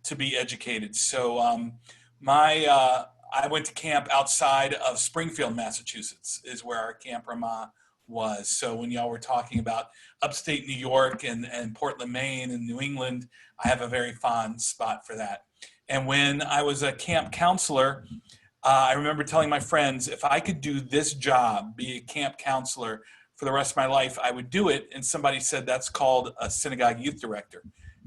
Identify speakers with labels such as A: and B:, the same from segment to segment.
A: to be educated. So I went to camp outside of Springfield, Massachusetts, is where our Camp Ramah was. So when y'all were talking about upstate New York and Portland, Maine, and New England, I have a very fond spot for that. And when I was a camp counselor, I remember telling my friends, if I could do this job, be a camp counselor for the rest of my life, I would do it. And somebody said that's called a synagogue youth director.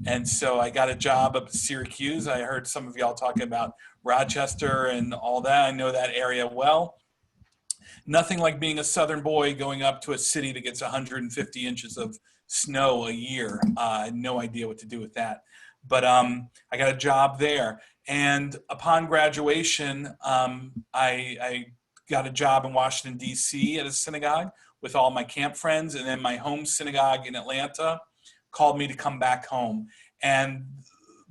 A: And so I got a job up at Syracuse. I heard some of y'all talking about Rochester and all that. I know that area well. Nothing like being a Southern boy going up to a city that gets 150 inches of snow a year. I had no idea what to do with that. But I got a job there. And upon graduation, I got a job in Washington, D.C. at a synagogue with all my camp friends. And then my home synagogue in Atlanta called me to come back home. And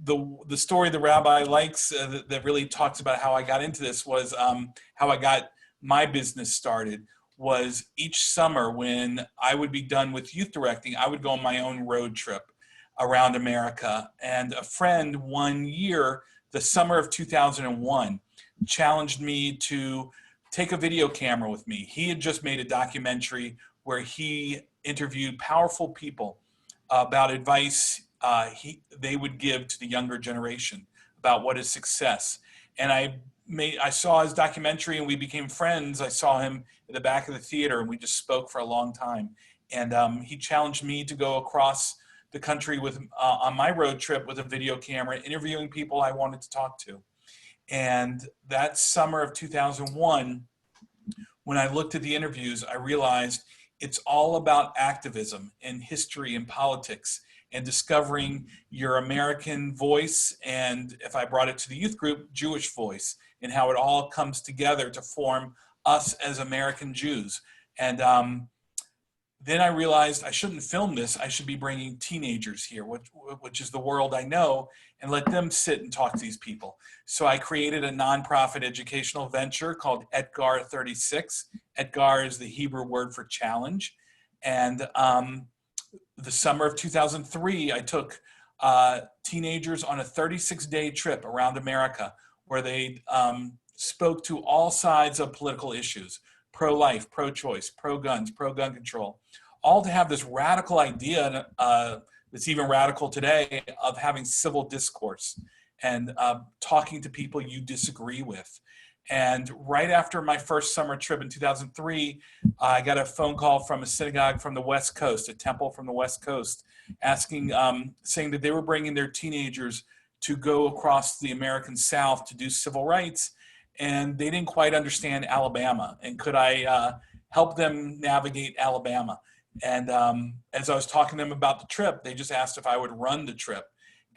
A: the story the rabbi likes that really talks about how I got into this was how I got my business started was each summer when I would be done with youth directing, I would go on my own road trip around America. And a friend one year, the summer of 2001, challenged me to take a video camera with me. He had just made a documentary where he interviewed powerful people about advice they would give to the younger generation about what is success. And I saw his documentary and we became friends. I saw him at the back of the theater and we just spoke for a long time. And he challenged me to go across the country with on my road trip with a video camera, interviewing people I wanted to talk to. And that summer of 2001, when I looked at the interviews, I realized it's all about activism and history and politics and discovering your American voice, and if I brought it to the youth group, Jewish voice, and how it all comes together to form us as American Jews. And then I realized I shouldn't film this. I should be bringing teenagers here, which is the world I know, and let them sit and talk to these people. So I created a nonprofit educational venture called Etgar 36. Etgar is the Hebrew word for challenge. And the summer of 2003, I took teenagers on a 36-day trip around America where they spoke to all sides of political issues: pro-life, pro-choice, pro-guns, pro-gun control, all to have this radical idea that's even radical today of having civil discourse and talking to people you disagree with. And right after my first summer trip in 2003, I got a phone call from a synagogue from the West Coast, a temple from the West Coast, asking, saying that they were bringing their teenagers to go across the American South to do civil rights, and they didn't quite understand Alabama. And could I help them navigate Alabama? And as I was talking to them about the trip, they just asked if I would run the trip.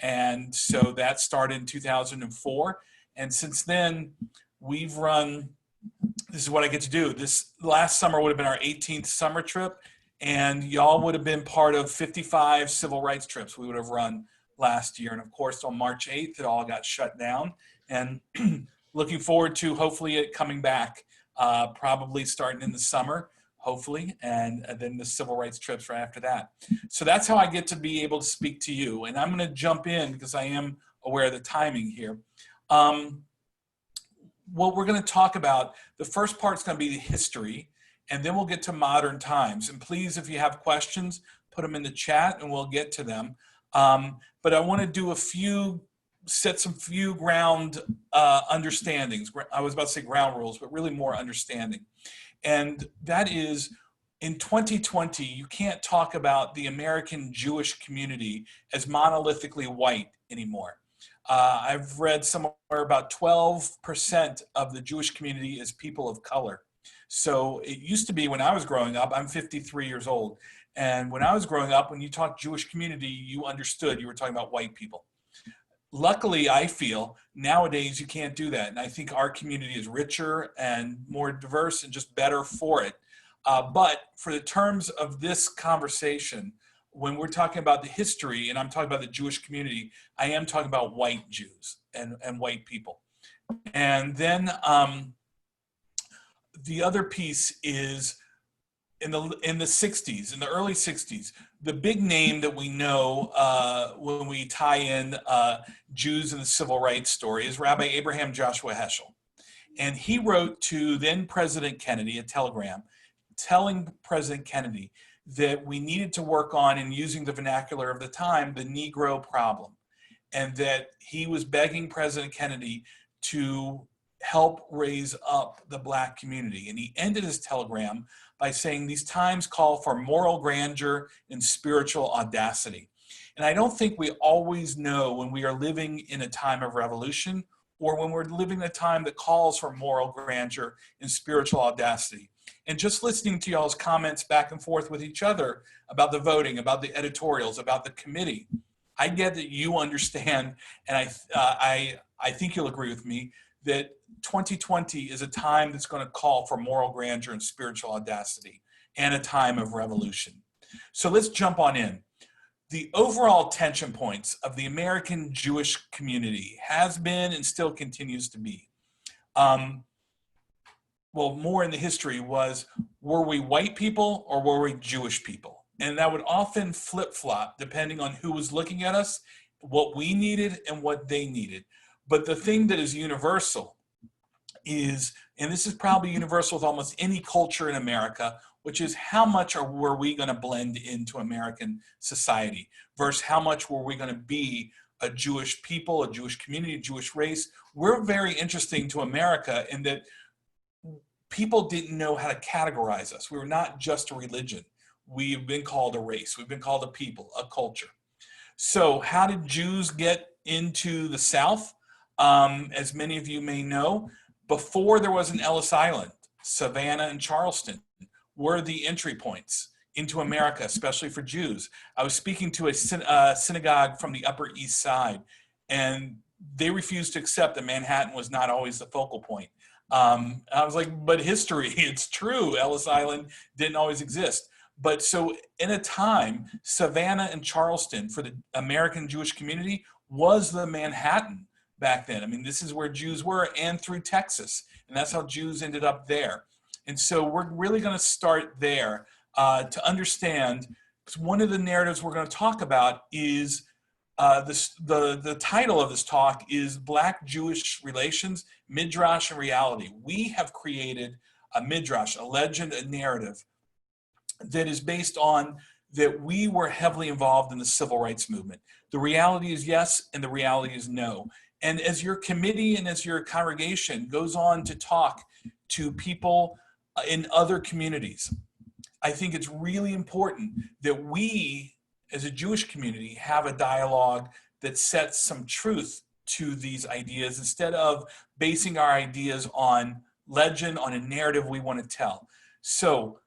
A: And so that started in 2004. And since then, we've run, this is what I get to do. This last summer would have been our 18th summer trip, and y'all would have been part of 55 civil rights trips we would have run last year. And of course, on March 8th, it all got shut down. And looking forward to hopefully it coming back, probably starting in the summer, hopefully, and then the civil rights trips right after that. So that's how I get to be able to speak to you. And I'm going to jump in because I am aware of the timing here. What we're going to talk about, the first part is going to be the history, and then we'll get to modern times. And please, if you have questions, put them in the chat and we'll get to them. But I want to do set some few ground understandings. I was about to say ground rules, but really more understanding. And that is, in 2020, you can't talk about the American Jewish community as monolithically white anymore. I've read somewhere about 12% of the Jewish community is people of color. So it used to be when I was growing up, I'm 53 years old. And when I was growing up, when you talked Jewish community, you understood you were talking about white people. Luckily, I feel nowadays you can't do that. And I think our community is richer and more diverse and just better for it. But for the terms of this conversation, when we're talking about the history and I'm talking about the Jewish community, I am talking about white Jews and white people. And then the other piece is in the 60s, in the early 60s, the big name that we know when we tie in Jews and the civil rights story is Rabbi Abraham Joshua Heschel. And he wrote to then President Kennedy a telegram telling President Kennedy that we needed to work on, and using the vernacular of the time, the Negro problem. And that he was begging President Kennedy to help raise up the Black community. And he ended his telegram by saying, these times call for moral grandeur and spiritual audacity. And I don't think we always know when we are living in a time of revolution or when we're living in a time that calls for moral grandeur and spiritual audacity. And just listening to y'all's comments back and forth with each other about the voting, about the editorials, about the committee, I get that you understand, and I think you'll agree with me, that 2020 is a time that's going to call for moral grandeur and spiritual audacity, and a time of revolution. So let's jump on in. The overall tension points of the American Jewish community has been and still continues to be, well, more in the history was, were we white people or were we Jewish people? And that would often flip-flop depending on who was looking at us, what we needed and what they needed. But the thing that is universal is, and this is probably universal with almost any culture in America, which is how much were we going to blend into American society versus how much were we going to be a Jewish people, a Jewish community, a Jewish race. We're very interesting to America in that people didn't know how to categorize us. We were not just a religion. We've been called a race. We've been called a people, a culture. So how did Jews get into the South? As many of you may know, before there was an Ellis Island, Savannah and Charleston were the entry points into America, especially for Jews. I was speaking to a synagogue from the Upper East Side, and they refused to accept that Manhattan was not always the focal point. I was like, but history, it's true. Ellis Island didn't always exist. But so in a time, Savannah and Charleston for the American Jewish community was the Manhattan back then. I mean, this is where Jews were, and through Texas. And that's how Jews ended up there. And so we're really going to start there to understand, because one of the narratives we're going to talk about is the title of this talk is Black-Jewish Relations, Midrash and Reality. We have created a Midrash, a legend, a narrative that is based on that we were heavily involved in the civil rights movement. The reality is yes, and the reality is no. And as your committee and as your congregation goes on to talk to people in other communities, I think it's really important that we, as a Jewish community, have a dialogue that sets some truth to these ideas instead of basing our ideas on legend, on a narrative we want to tell. So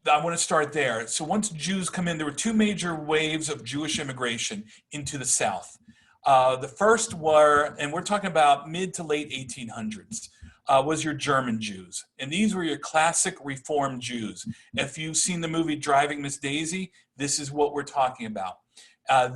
A: I want to start there. So once Jews come in, there were two major waves of Jewish immigration into the South. The first were, and we're talking about mid to late 1800s, was your German Jews. And these were your classic Reformed Jews. If you've seen the movie Driving Miss Daisy, this is what we're talking about.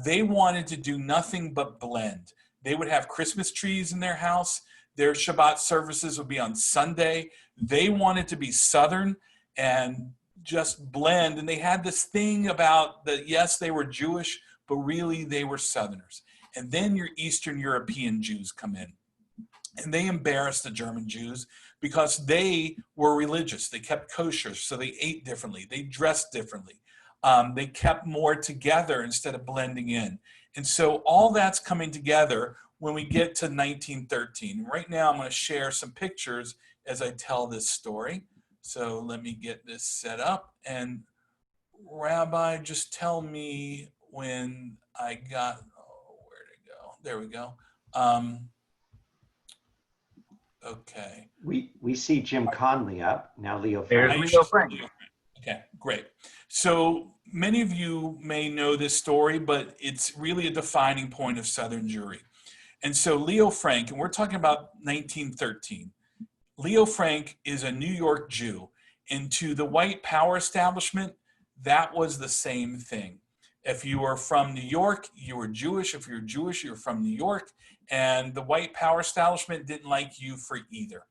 A: They wanted to do nothing but blend. They would have Christmas trees in their house. Their Shabbat services would be on Sunday. They wanted to be Southern and just blend. And they had this thing about that, yes, they were Jewish, but really they were Southerners. And then your Eastern European Jews come in. And they embarrassed the German Jews because they were religious. They kept kosher, so they ate differently. They dressed differently. They kept more together instead of blending in. And so all that's coming together when we get to 1913. Right now I'm going to share some pictures as I tell this story. So let me get this set up. And Rabbi, just tell me when I got, oh, where'd it go? There we go. Okay.
B: We see Jim Conley up. Now Leo
C: There's
B: Frank.
C: Leo Frank.
A: Okay, great. So many of you may know this story, but it's really a defining point of Southern Jewry. And so Leo Frank, and we're talking about 1913. Leo Frank is a New York Jew, and to the white power establishment, that was the same thing. If you were from New York, you were Jewish. If you're Jewish, you're from New York. And the white power establishment didn't like you for either.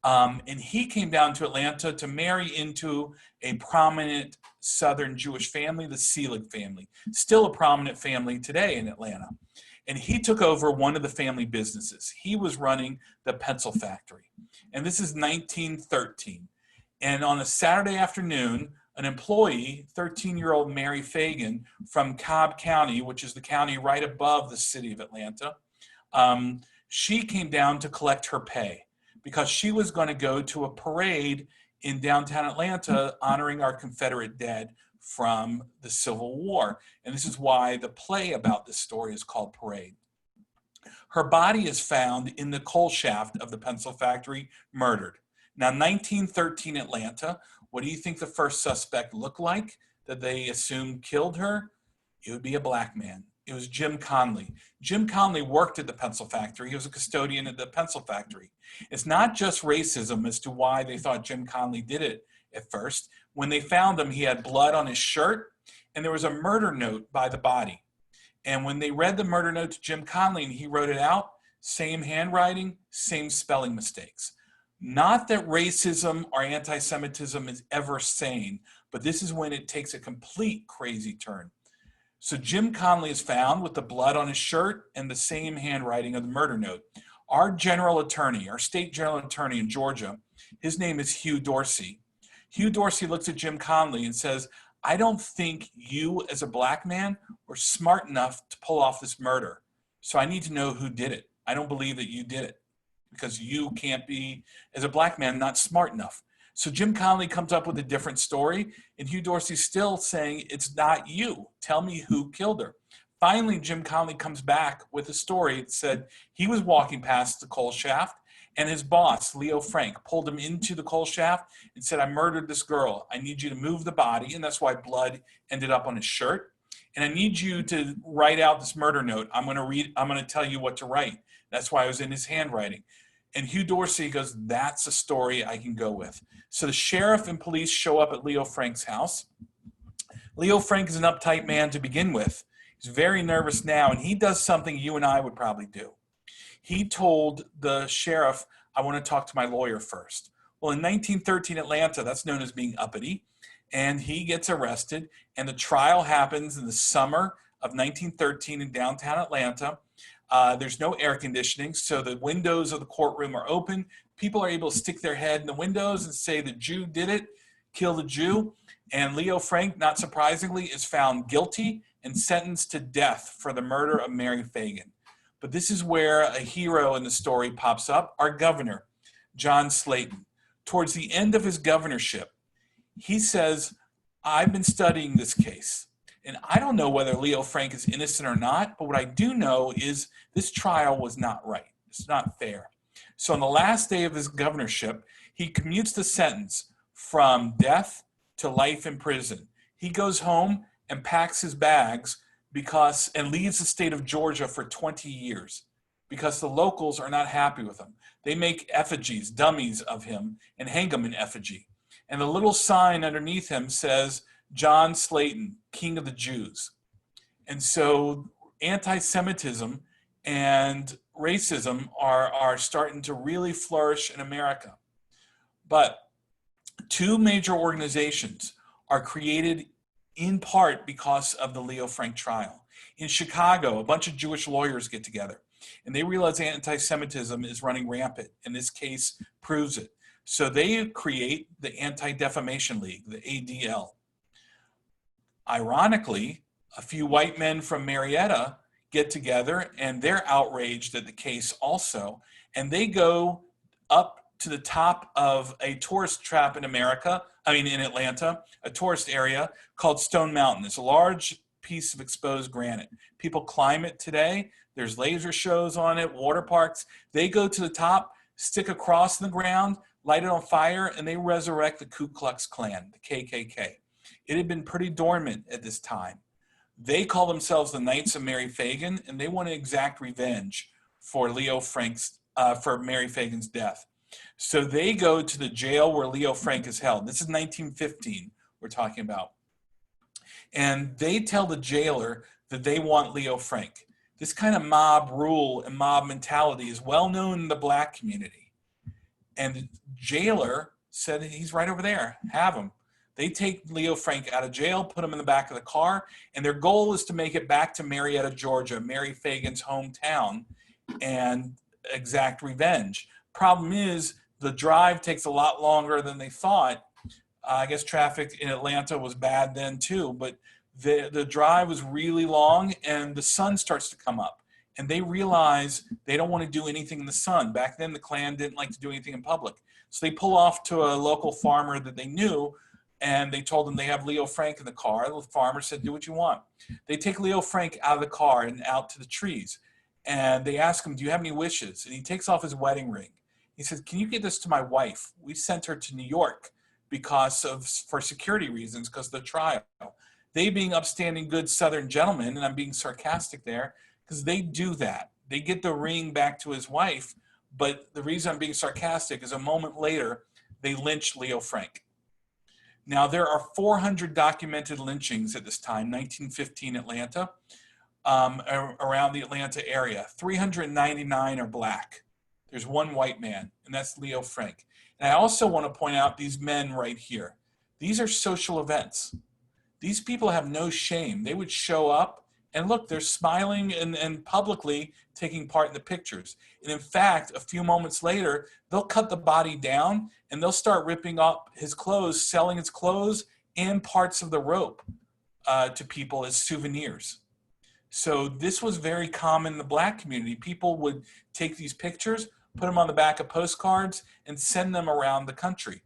A: And he came down to Atlanta to marry into a prominent Southern Jewish family, the Selig family, still a prominent family today in Atlanta. And he took over one of the family businesses. He was running the pencil factory. And this is 1913. And on a Saturday afternoon, an employee, 13-year-old Mary Fagan from Cobb County, which is the county right above the city of Atlanta, she came down to collect her pay because she was going to go to a parade in downtown Atlanta honoring our Confederate dead from the Civil War. And this is why the play about this story is called Parade. Her body is found in the coal shaft of the pencil factory, murdered. Now, 1913 Atlanta, what do you think the first suspect looked like that they assumed killed her? It would be a black man. It was Jim Conley. Jim Conley worked at the pencil factory. He was a custodian at the pencil factory. It's not just racism as to why they thought Jim Conley did it at first. When they found him, he had blood on his shirt, and there was a murder note by the body. And when they read the murder note to Jim Conley and he wrote it out, same handwriting, same spelling mistakes. Not that racism or anti-Semitism is ever sane, but this is when it takes a complete crazy turn. So Jim Conley is found with the blood on his shirt and the same handwriting of the murder note. Our general attorney, our state general attorney in Georgia, his name is Hugh Dorsey. Hugh Dorsey looks at Jim Conley and says, I don't think you as a black man were smart enough to pull off this murder. So I need to know who did it. I don't believe that you did it because you can't be, as a black man, not smart enough. So Jim Conley comes up with a different story, and Hugh Dorsey's still saying, it's not you. Tell me who killed her. Finally, Jim Conley comes back with a story that said he was walking past the coal shaft, and his boss, Leo Frank, pulled him into the coal shaft and said, I murdered this girl. I need you to move the body, and that's why blood ended up on his shirt. And I need you to write out this murder note. I'm going to tell you what to write. That's why it was in his handwriting. And Hugh Dorsey goes, that's a story I can go with. So the sheriff and police show up at Leo Frank's house. Leo Frank is an uptight man to begin with. He's very nervous now, and he does something you and I would probably do. He told the sheriff, I want to talk to my lawyer first. Well, in 1913 Atlanta, that's known as being uppity, and he gets arrested, and the trial happens in the summer of 1913 in downtown Atlanta. There's no air conditioning, so the windows of the courtroom are open. People are able to stick their head in the windows and say the Jew did it, kill the Jew. And Leo Frank, not surprisingly, is found guilty and sentenced to death for the murder of Mary Fagan. But this is where a hero in the story pops up, our governor, John Slayton. Towards the end of his governorship, he says, I've been studying this case. And I don't know whether Leo Frank is innocent or not, but what I do know is this trial was not right. It's not fair. So on the last day of his governorship, he commutes the sentence from death to life in prison. He goes home and packs his bags and leaves the state of Georgia for 20 years because the locals are not happy with him. They make effigies, dummies of him, and hang him in effigy. And the little sign underneath him says, John Slayton, King of the Jews. And so anti-Semitism and racism are starting to really flourish in America. But two major organizations are created in part because of the Leo Frank trial. In Chicago, a bunch of Jewish lawyers get together, and they realize anti-Semitism is running rampant, and this case proves it. So they create the Anti-Defamation League, the ADL. Ironically, a few white men from Marietta get together, and they're outraged at the case also, and they go up to the top of a tourist trap in Atlanta, a tourist area called Stone Mountain. It's a large piece of exposed granite. People climb it today. There's laser shows on it, water parks. They go to the top, stick a cross in the ground, light it on fire, and they resurrect the Ku Klux Klan, the KKK. It had been pretty dormant at this time. They call themselves the Knights of Mary Fagan, and they want to exact revenge for for Mary Fagan's death. So they go to the jail where Leo Frank is held. This is 1915 we're talking about. And they tell the jailer that they want Leo Frank. This kind of mob rule and mob mentality is well known in the black community. And the jailer said, he's right over there, have him. They take Leo Frank out of jail, put him in the back of the car, and their goal is to make it back to Marietta, Georgia, Mary Fagan's hometown, and exact revenge. Problem is, the drive takes a lot longer than they thought. I guess traffic in Atlanta was bad then too, but the drive was really long, and the sun starts to come up. And they realize they don't want to do anything in the sun. Back then, the Klan didn't like to do anything in public. So they pull off to a local farmer that they knew, and they told him they have Leo Frank in the car. The farmer said, do what you want. They take Leo Frank out of the car and out to the trees. And they ask him, do you have any wishes? And he takes off his wedding ring. He says, can you get this to my wife? We sent her to New York for security reasons, because of the trial. They, being upstanding, good Southern gentlemen, and I'm being sarcastic there, because they do that. They get the ring back to his wife, but the reason I'm being sarcastic is a moment later, they lynch Leo Frank. Now, there are 400 documented lynchings at this time, 1915 Atlanta, around the Atlanta area. 399 are black. There's one white man, and that's Leo Frank. And I also want to point out these men right here. These are social events. These people have no shame. They would show up, and look, they're smiling and publicly taking part in the pictures. And in fact, a few moments later, they'll cut the body down and they'll start ripping up his clothes, selling his clothes and parts of the rope to people as souvenirs. So this was very common in the black community. People would take these pictures, put them on the back of postcards, and send them around the country,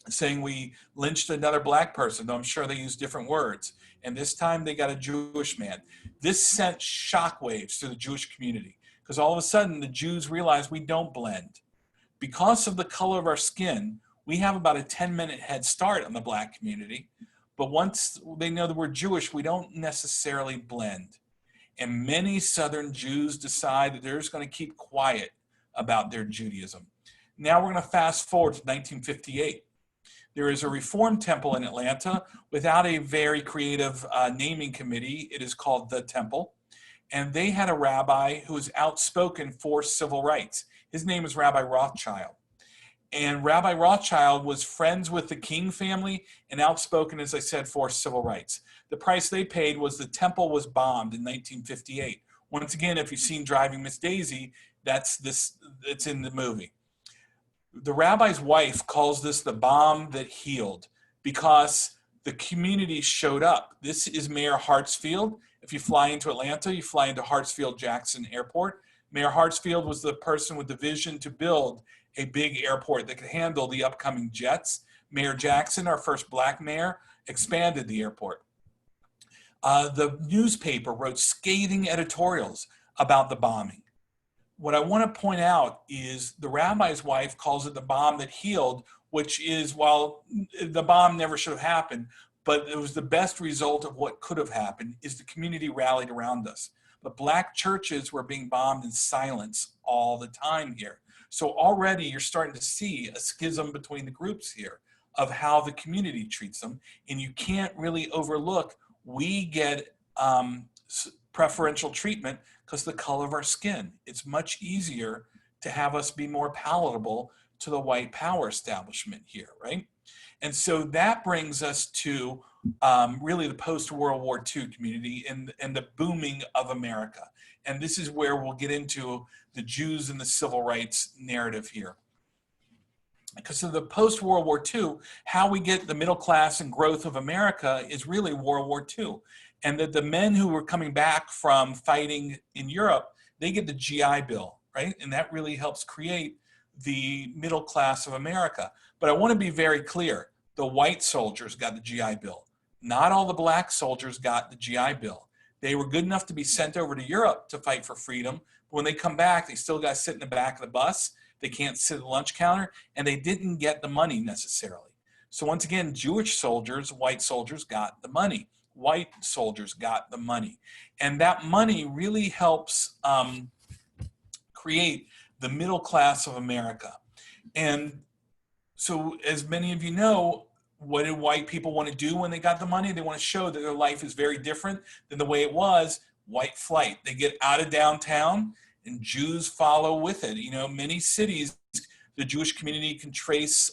A: saying we lynched another black person, though I'm sure they used different words. And this time they got a Jewish man. This sent shockwaves through the Jewish community, because all of a sudden the Jews realized we don't blend. Because of the color of our skin, we have about a 10-minute head start on the black community. But once they know that we're Jewish, we don't necessarily blend. And many Southern Jews decide that they're just going to keep quiet about their Judaism. Now we're going to fast forward to 1958. There is a Reform Temple in Atlanta without a very creative naming committee. It is called the Temple. And they had a rabbi who was outspoken for civil rights. His name is Rabbi Rothschild. And Rabbi Rothschild was friends with the King family and outspoken, as I said, for civil rights. The price they paid was the temple was bombed in 1958. Once again, if you've seen Driving Miss Daisy, it's in the movie. The rabbi's wife calls this the bomb that healed, because the community showed up. This is Mayor Hartsfield. If you fly into Atlanta, you fly into Hartsfield-Jackson Airport. Mayor Hartsfield was the person with the vision to build a big airport that could handle the upcoming jets. Mayor Jackson, our first black mayor, expanded the airport. The newspaper wrote scathing editorials about the bombing. What I want to point out is the rabbi's wife calls it the bomb that healed, which is, while the bomb never should have happened, but it was the best result of what could have happened, is the community rallied around us. But black churches were being bombed in silence all the time here. So already you're starting to see a schism between the groups here of how the community treats them. And you can't really overlook, we get preferential treatment because the color of our skin. It's much easier to have us be more palatable to the white power establishment here, right? And so that brings us to really the post-World War II community and the booming of America. And this is where we'll get into the Jews and the civil rights narrative here. Because of the post-World War II, how we get the middle class and growth of America is really World War II. And that the men who were coming back from fighting in Europe, they get the GI Bill, right? And that really helps create the middle class of America. But I want to be very clear. The white soldiers got the GI Bill. Not all the black soldiers got the GI Bill. They were good enough to be sent over to Europe to fight for freedom. But when they come back, they still got to sit in the back of the bus. They can't sit at the lunch counter, and they didn't get the money necessarily. So once again, Jewish soldiers, white soldiers got the money. White soldiers got the money. And that money really helps create the middle class of America. And so as many of you know, what did white people want to do when they got the money? They want to show that their life is very different than the way it was. White flight. They get out of downtown and Jews follow with it. You know, many cities the Jewish community can trace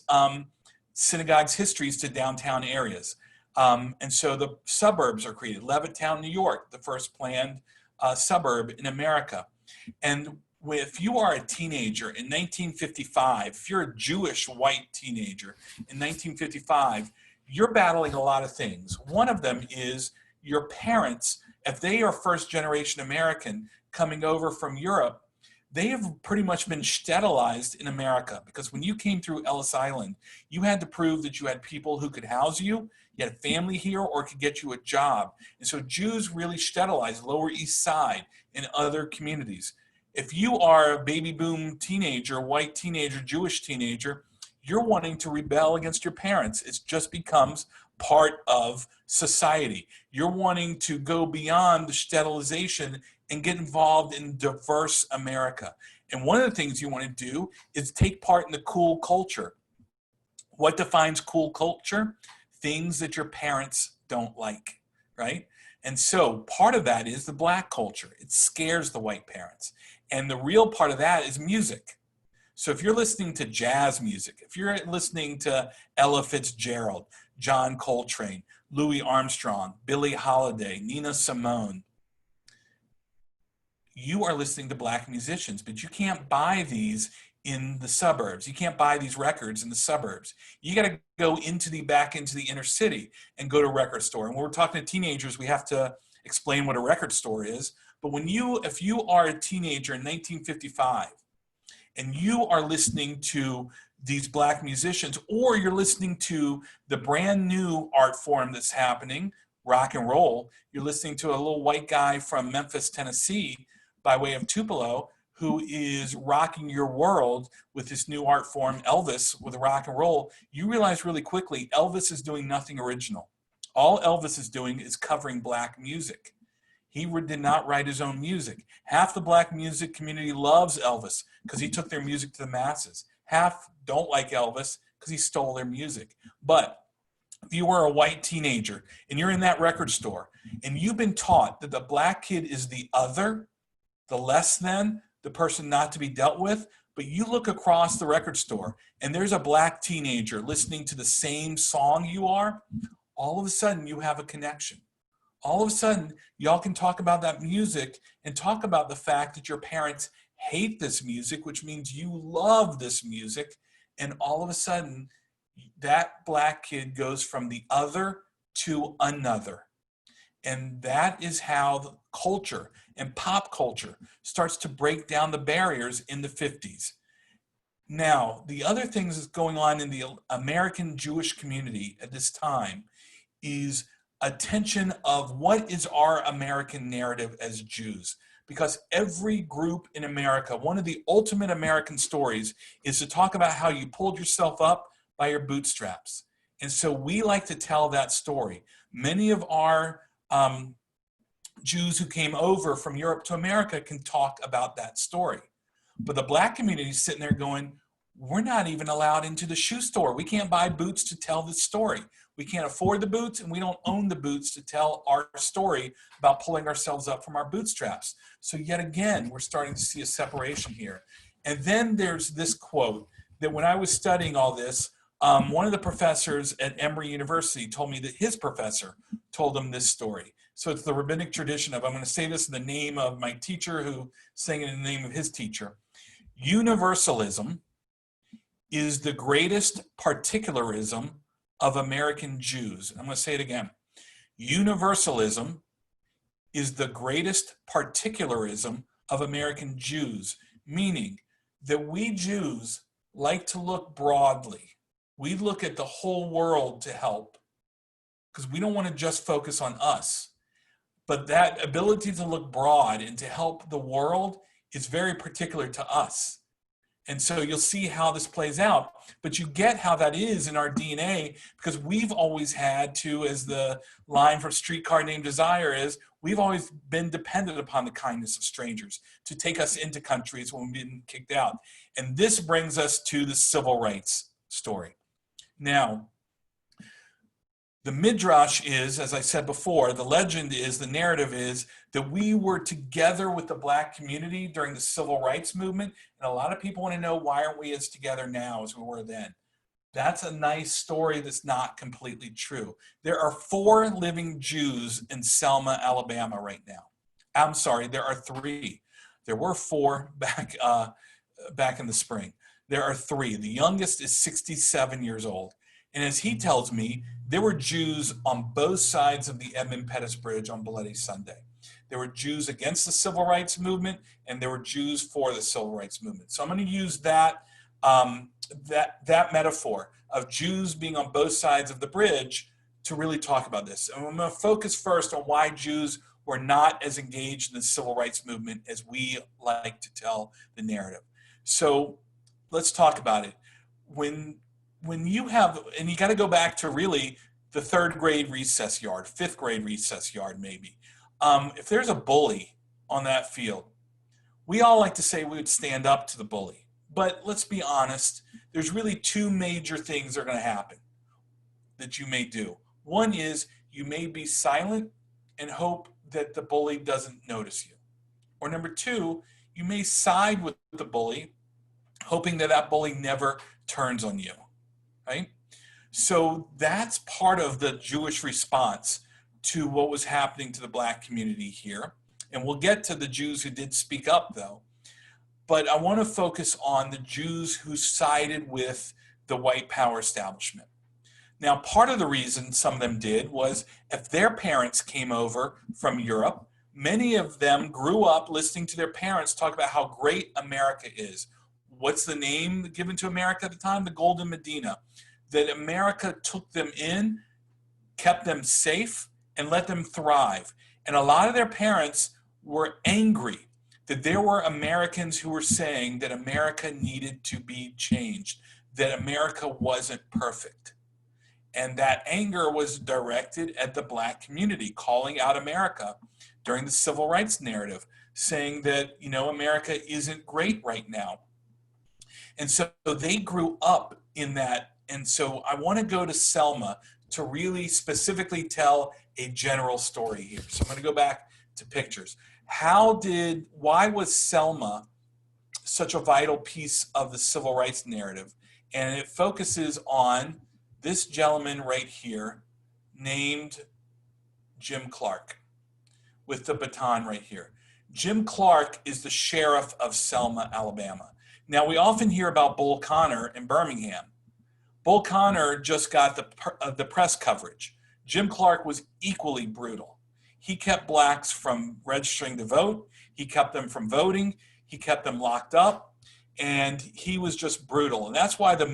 A: synagogues' histories to downtown areas. And so the suburbs are created. Levittown, New York, the first planned suburb in America. And if you are a teenager in 1955, if you're a Jewish white teenager in 1955, you're battling a lot of things. One of them is your parents, if they are first generation American coming over from Europe, they have pretty much been shtetlized in America, because when you came through Ellis Island, you had to prove that you had people who could house you, you had family here, or could get you a job. And so Jews really shtetlized Lower East Side and other communities. If you are a baby boom teenager, white teenager, Jewish teenager, you're wanting to rebel against your parents. It just becomes part of society. You're wanting to go beyond the shtetlization and get involved in diverse America. And one of the things you want to do is take part in the cool culture. What defines cool culture? Things that your parents don't like, right? And so part of that is the black culture. It scares the white parents. And the real part of that is music. So if you're listening to jazz music, if you're listening to Ella Fitzgerald, John Coltrane, Louis Armstrong, Billie Holiday, Nina Simone, you are listening to black musicians, but you can't buy these in the suburbs. You can't buy these records in the suburbs. You got to go back into the inner city and go to a record store. And when we're talking to teenagers, we have to explain what a record store is. But if you are a teenager in 1955 and you are listening to these black musicians, or you're listening to the brand new art form that's happening, rock and roll, you're listening to a little white guy from Memphis, Tennessee, by way of Tupelo, who is rocking your world with this new art form, Elvis, with rock and roll, you realize really quickly Elvis is doing nothing original. All Elvis is doing is covering black music. He did not write his own music. Half the black music community loves Elvis because he took their music to the masses. Half don't like Elvis because he stole their music. But if you were a white teenager and you're in that record store and you've been taught that the black kid is the other, the less than, the person not to be dealt with, but you look across the record store and there's a black teenager listening to the same song you are, all of a sudden you have a connection. All of a sudden, y'all can talk about that music and talk about the fact that your parents hate this music, which means you love this music. And all of a sudden, that black kid goes from the other to another. And that is how the culture and pop culture starts to break down the barriers in the 50s. Now, the other things that's going on in the American Jewish community at this time is a tension of what is our American narrative as Jews. Because every group in America, one of the ultimate American stories is to talk about how you pulled yourself up by your bootstraps. And so we like to tell that story. Many of our Jews who came over from Europe to America can talk about that story. But the black community is sitting there going, we're not even allowed into the shoe store. We can't buy boots to tell this story. We can't afford the boots, and we don't own the boots to tell our story about pulling ourselves up from our bootstraps. So yet again, we're starting to see a separation here. And then there's this quote that when I was studying all this, one of the professors at Emory University told me that his professor told him this story. So it's the rabbinic tradition of, I'm going to say this in the name of my teacher who sang it in the name of his teacher. Universalism is the greatest particularism of American Jews. I'm going to say it again. Universalism is the greatest particularism of American Jews, meaning that we Jews like to look broadly. We look at the whole world to help because we don't want to just focus on us. But that ability to look broad and to help the world is very particular to us. And so you'll see how this plays out, but you get how that is in our DNA because we've always had to, as the line from Streetcar Named Desire is, we've always been dependent upon the kindness of strangers to take us into countries when we've been kicked out. And this brings us to the civil rights story. Now, The Midrash is, as I said before, the legend is, the narrative is that we were together with the Black community during the civil rights movement. And a lot of people want to know, why aren't we as together now as we were then? That's a nice story that's not completely true. There are 4 living Jews in Selma, Alabama right now. I'm sorry, there are 3. There were 4 back in the spring. There are 3. The youngest is 67 years old. And as he tells me, there were Jews on both sides of the Edmund Pettus Bridge on Bloody Sunday. There were Jews against the civil rights movement, and there were Jews for the civil rights movement. So I'm going to use that metaphor of Jews being on both sides of the bridge to really talk about this. And I'm going to focus first on why Jews were not as engaged in the civil rights movement as we like to tell the narrative. So let's talk about it. When you have, and you got to go back to really the 3rd grade recess yard, 5th grade recess yard maybe. If there's a bully on that field, we all like to say we would stand up to the bully. But let's be honest, there's really 2 major things that are going to happen that you may do. One is you may be silent and hope that the bully doesn't notice you. Or number 2, you may side with the bully, hoping that that bully never turns on you, right? So that's part of the Jewish response to what was happening to the Black community here. And we'll get to the Jews who did speak up, though. But I want to focus on the Jews who sided with the white power establishment. Now, part of the reason some of them did was if their parents came over from Europe, many of them grew up listening to their parents talk about how great America is. What's the name given to America at the time? The Golden Medina. That America took them in, kept them safe, and let them thrive. And a lot of their parents were angry that there were Americans who were saying that America needed to be changed, that America wasn't perfect. And that anger was directed at the Black community, calling out America during the civil rights narrative, saying that, America isn't great right now. And so they grew up in that. And so I want to go to Selma to really specifically tell a general story here. So I'm going to go back to pictures. Why was Selma such a vital piece of the civil rights narrative? And it focuses on this gentleman right here named Jim Clark with the baton right here. Jim Clark is the sheriff of Selma, Alabama. Now, we often hear about Bull Connor in Birmingham. Bull Connor just got the press coverage. Jim Clark was equally brutal. He kept Blacks from registering to vote. He kept them from voting. He kept them locked up. And he was just brutal. And that's why the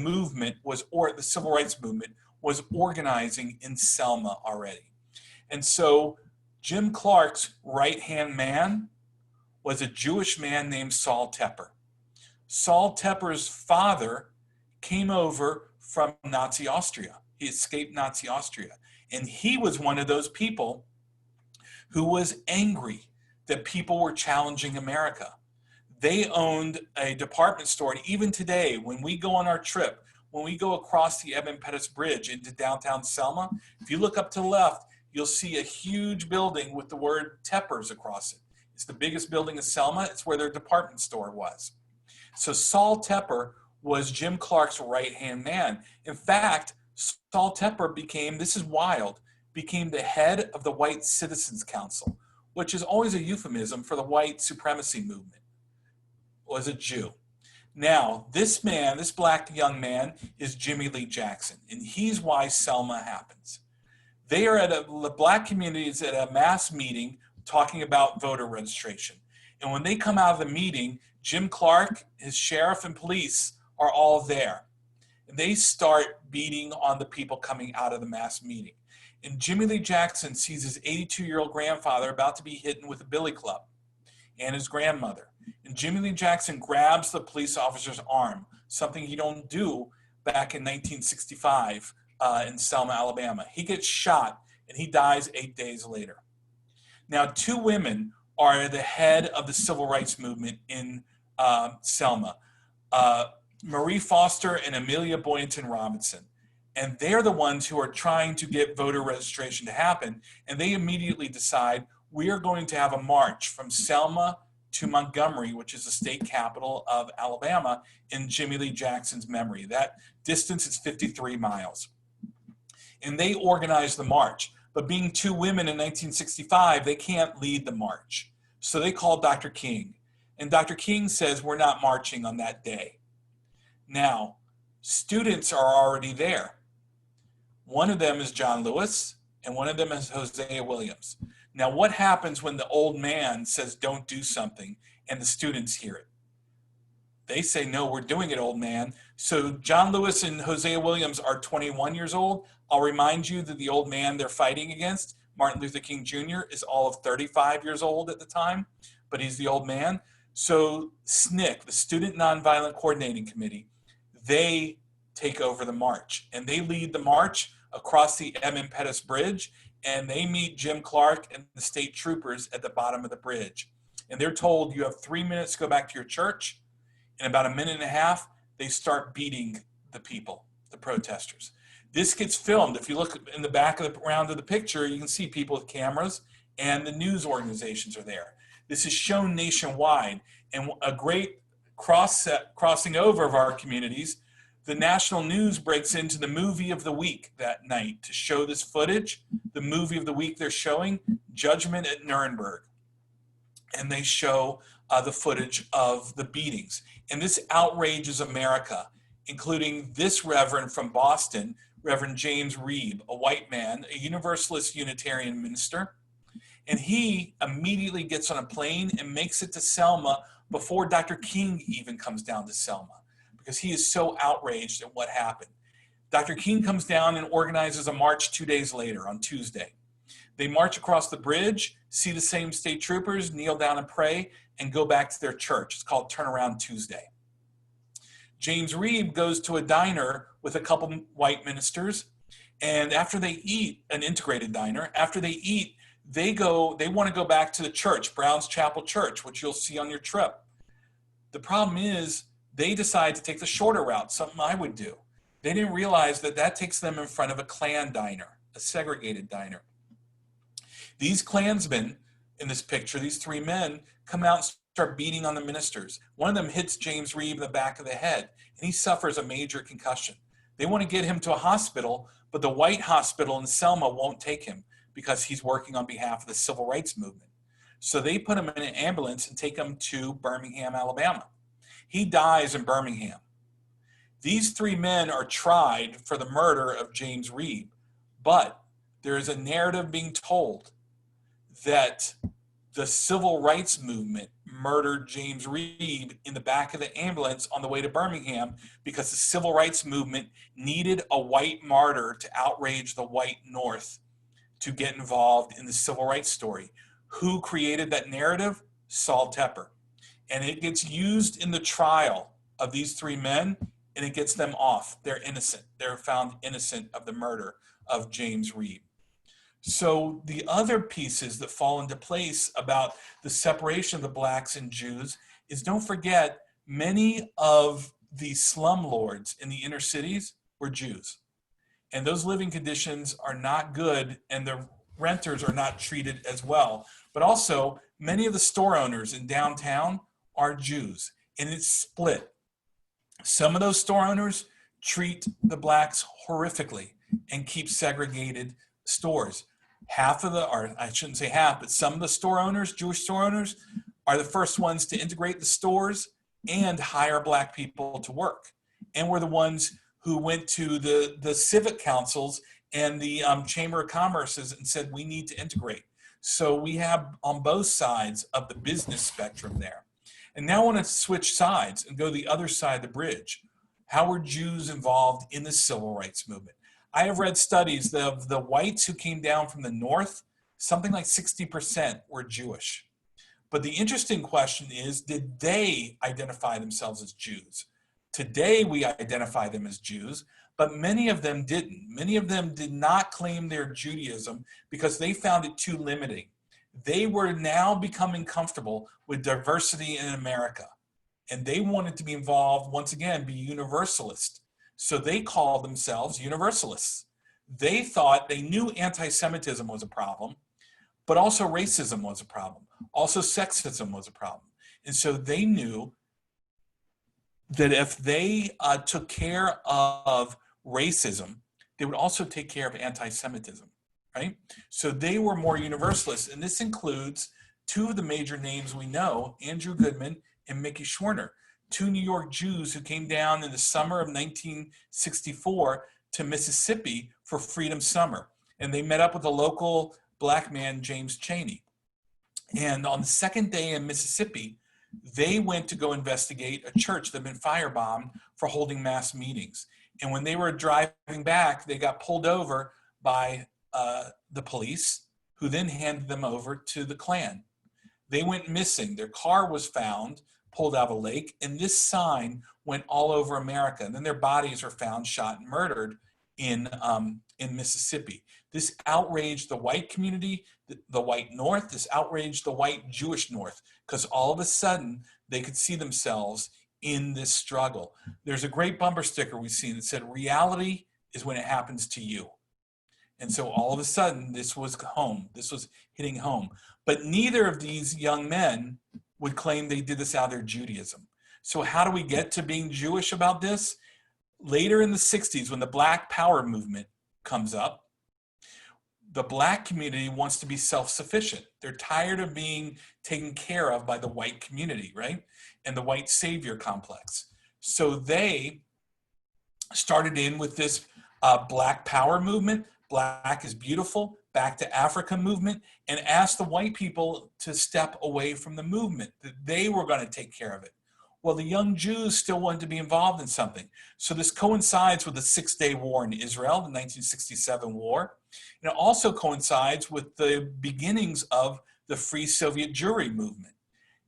A: civil rights movement was organizing in Selma already. And so Jim Clark's right-hand man was a Jewish man named Saul Tepper. Saul Tepper's father came over from Nazi Austria. He escaped Nazi Austria. And he was one of those people who was angry that people were challenging America. They owned a department store. And even today, when we go on our trip, when we go across the Edmund Pettus Bridge into downtown Selma, if you look up to the left, you'll see a huge building with the word Teppers across it. It's the biggest building in Selma. It's where their department store was. So Saul Tepper was Jim Clark's right-hand man. In fact, Saul Tepper became the head of the White Citizens Council, which is always a euphemism for the white supremacy movement, was a Jew. Now, this Black young man is Jimmy Lee Jackson, and he's why Selma happens. The Black community is at a mass meeting talking about voter registration. And when they come out of the meeting, Jim Clark, his sheriff and police are all there. And they start beating on the people coming out of the mass meeting. And Jimmy Lee Jackson sees his 82-year-old grandfather about to be hit with a billy club and his grandmother. And Jimmy Lee Jackson grabs the police officer's arm, something he don't do back in 1965 in Selma, Alabama. He gets shot and he dies 8 days later. Now, 2 women are the head of the civil rights movement in Selma, Marie Foster and Amelia Boynton Robinson. And they're the ones who are trying to get voter registration to happen. And they immediately decide, we are going to have a march from Selma to Montgomery, which is the state capital of Alabama, in Jimmy Lee Jackson's memory. That distance is 53 miles. And they organize the march. But being two women in 1965, they can't lead the march. So they call Dr. King. And Dr. King says, we're not marching on that day. Now, students are already there. One of them is John Lewis, and one of them is Hosea Williams. Now, what happens when the old man says, don't do something, and the students hear it? They say, no, we're doing it, old man. So John Lewis and Hosea Williams are 21 years old. I'll remind you that the old man they're fighting against, Martin Luther King Jr., is all of 35 years old at the time, but he's the old man. So SNCC, the Student Nonviolent Coordinating Committee, they take over the march, and they lead the march across the M. Pettus Bridge, and they meet Jim Clark and the state troopers at the bottom of the bridge. And they're told, you have 3 minutes to go back to your church. In about a minute and a half, they start beating the people, the protesters. This gets filmed. If you look in the back of the round of the picture, you can see people with cameras, and the news organizations are there. This is shown nationwide, and a great crossing over of our communities. The national news breaks into the movie of the week that night to show this footage. The movie of the week they're showing, Judgment at Nuremberg. And they show the footage of the beatings. And this outrages America, including this reverend from Boston, Reverend James Reeb, a white man, a Universalist Unitarian minister. And he immediately gets on a plane and makes it to Selma before Dr. King even comes down to Selma, because he is so outraged at what happened. Dr. King comes down and organizes a march 2 days later on Tuesday. They march across the bridge, see the same state troopers, kneel down and pray, and go back to their church. It's called Turnaround Tuesday. James Reeb goes to a diner with a couple white ministers, and after they eat, an integrated diner, after they eat, they want to go back to the church, Brown's Chapel Church, which you'll see on your trip. The problem is they decide to take the shorter route, something I would do. They didn't realize that that takes them in front of a Klan diner, a segregated diner. These Klansmen in this picture, these three men, come out and start beating on the ministers. One of them hits James Reeb in the back of the head, and he suffers a major concussion. They want to get him to a hospital, but the white hospital in Selma won't take him because he's working on behalf of the civil rights movement. So they put him in an ambulance and take him to Birmingham, Alabama. He dies in Birmingham. These three men are tried for the murder of James Reeb, but there is a narrative being told that the civil rights movement murdered James Reeb in the back of the ambulance on the way to Birmingham because the civil rights movement needed a white martyr to outrage the white North to get involved in the civil rights story. Who created that narrative? Saul Tepper. And it gets used in the trial of these three men, and it gets them off. They're innocent. They're found innocent of the murder of James Reeb. So the other pieces that fall into place about the separation of the blacks and Jews is, don't forget, many of the slumlords in the inner cities were Jews. And those living conditions are not good, and the renters are not treated as well. But also, many of the store owners in downtown are Jews, and it's split. Some of those store owners treat the blacks horrifically and keep segregated stores. Half of the, or I shouldn't say half, but some of the store owners, Jewish store owners, are the first ones to integrate the stores and hire black people to work. And we're the ones who went to the civic councils and the Chamber of Commerce's and said, we need to integrate. So we have on both sides of the business spectrum there. And now I want to switch sides and go the other side of the bridge. How were Jews involved in the civil rights movement? I have read studies of the whites who came down from the North, something like 60% were Jewish. But the interesting question is, did they identify themselves as Jews? Today we identify them as Jews, but many of them didn't. Many of them did not claim their Judaism because they found it too limiting. They were now becoming comfortable with diversity in America, and they wanted to be involved, once again, be universalist. So they called themselves Universalists. They thought they knew anti-Semitism was a problem, but also racism was a problem. Also sexism was a problem. And so they knew that if they took care of racism, they would also take care of anti-Semitism, right? So they were more universalists, and this includes two of the major names we know, Andrew Goodman and Mickey Schwerner, two New York Jews who came down in the summer of 1964 to Mississippi for Freedom Summer. And they met up with a local black man, James Chaney. And on the second day in Mississippi, they went to go investigate a church that had been firebombed for holding mass meetings. And when they were driving back, they got pulled over by the police, who then handed them over to the Klan. They went missing. Their car was found, pulled out of a lake, and this sign went all over America. And then their bodies were found, shot, and murdered in Mississippi. This outraged the white community, the white North. This outraged the white Jewish North, because all of a sudden they could see themselves in this struggle. There's a great bumper sticker we've seen that said, "Reality is when it happens to you." And so all of a sudden, this was home. This was hitting home. But neither of these young men would claim they did this out of their Judaism. So how do we get to being Jewish about this? Later in the 60s, when the Black Power movement comes up, the black community wants to be self-sufficient. They're tired of being taken care of by the white community, right? And the white savior complex. So they started in with this Black Power movement, Black is Beautiful, Back to Africa movement, and asked the white people to step away from the movement, that they were going to take care of it. Well, the young Jews still wanted to be involved in something. So this coincides with the Six-Day War in Israel, the 1967 war. And it also coincides with the beginnings of the Free Soviet Jewry movement.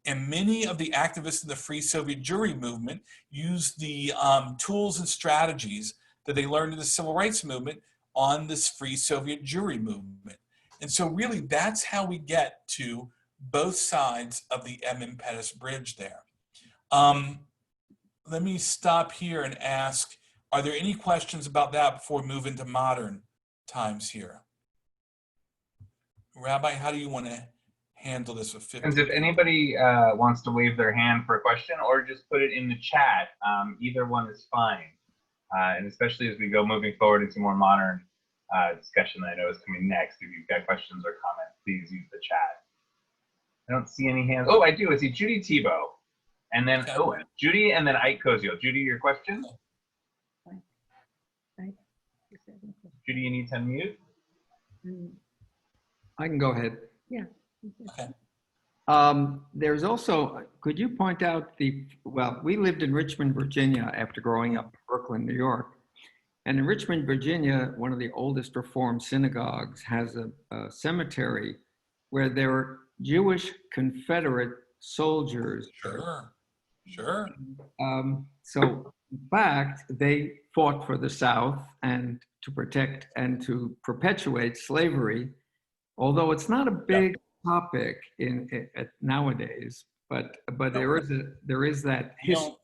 A: And many of the activists in the Free Soviet Jewry movement used the tools and strategies that they learned in the Civil Rights movement on this Free Soviet Jewry movement. And so really that's how we get to both sides of the Edmund Pettus Bridge there. Let me stop here and ask, are there any questions about that before we move into modern times here? Rabbi, how do you want to handle this with 50?
C: And if anybody wants to wave their hand for a question or just put it in the chat, either one is fine. And especially as we go moving forward into more modern discussion that I know is coming next, if you've got questions or comments, please use the chat. I don't see any hands. Oh, I do. I see Judy Tebow. And then, oh, Judy and then Ike Kozio. Judy, your question? Judy, you need to unmute?
D: I can go ahead.
E: Yeah.
A: Okay.
D: There's also, could you point out well, we lived in Richmond, Virginia after growing up in Brooklyn, New York. And in Richmond, Virginia, one of the oldest Reformed synagogues has a cemetery where there were Jewish Confederate soldiers.
A: Sure, sure.
D: So in fact, they fought for the South and to protect and to perpetuate slavery, although it's not a big topic nowadays, but there is that history.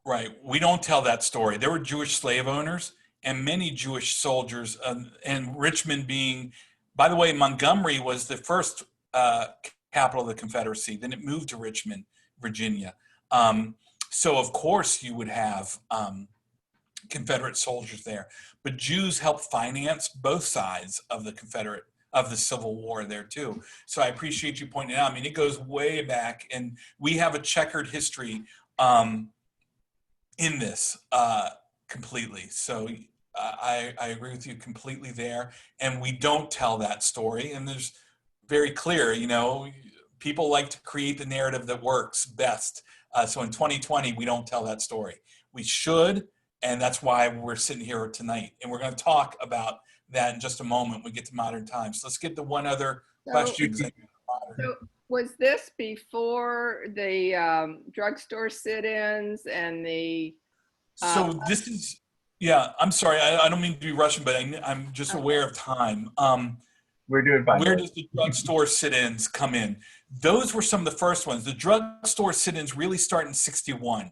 A: Right, we don't tell that story. There were Jewish slave owners and many Jewish soldiers, and Richmond being, by the way, Montgomery was the first capital of the Confederacy. Then it moved to Richmond, Virginia. So of course you would have Confederate soldiers there, but Jews helped finance both sides of the Civil War there too. So I appreciate you pointing out. I mean, it goes way back, and we have a checkered history in this completely. So I agree with you completely there. And we don't tell that story. And there's very clear, you know, people like to create the narrative that works best. So in 2020, we don't tell that story. We should, and that's why we're sitting here tonight. And we're going to talk about that in just a moment when we get to modern times. Let's get to one other question.
E: So was this before the drugstore sit-ins and the...
A: So this is, yeah, I'm sorry. I don't mean to be rushing, but I'm just aware of time.
C: We're doing fine.
A: Where does the drugstore sit-ins come in? Those were some of the first ones. The drugstore sit-ins really start in 61.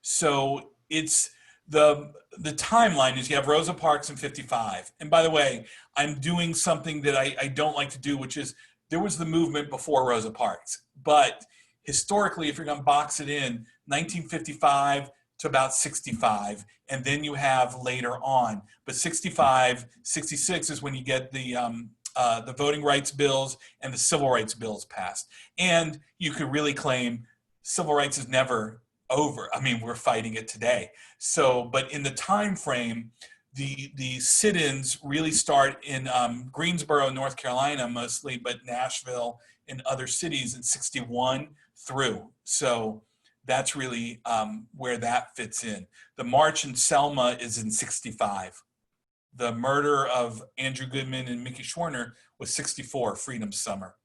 A: So it's, the drugstore sit-ins the timeline is you have Rosa Parks in 55. And by the way, I'm doing something that I don't like to do, which is there was the movement before Rosa Parks. But historically, if you're going to box it in, 1955 to about 65, and then you have later on. But 65, 66 is when you get the voting rights bills and the civil rights bills passed. And you could really claim civil rights is never over. I mean, we're fighting it today. So, but in the time frame, the sit-ins really start in Greensboro, North Carolina, mostly, but Nashville and other cities in 61 through. So that's really where that fits in. The march in Selma is in 65. The murder of Andrew Goodman and Mickey Schwerner was 64, Freedom Summer.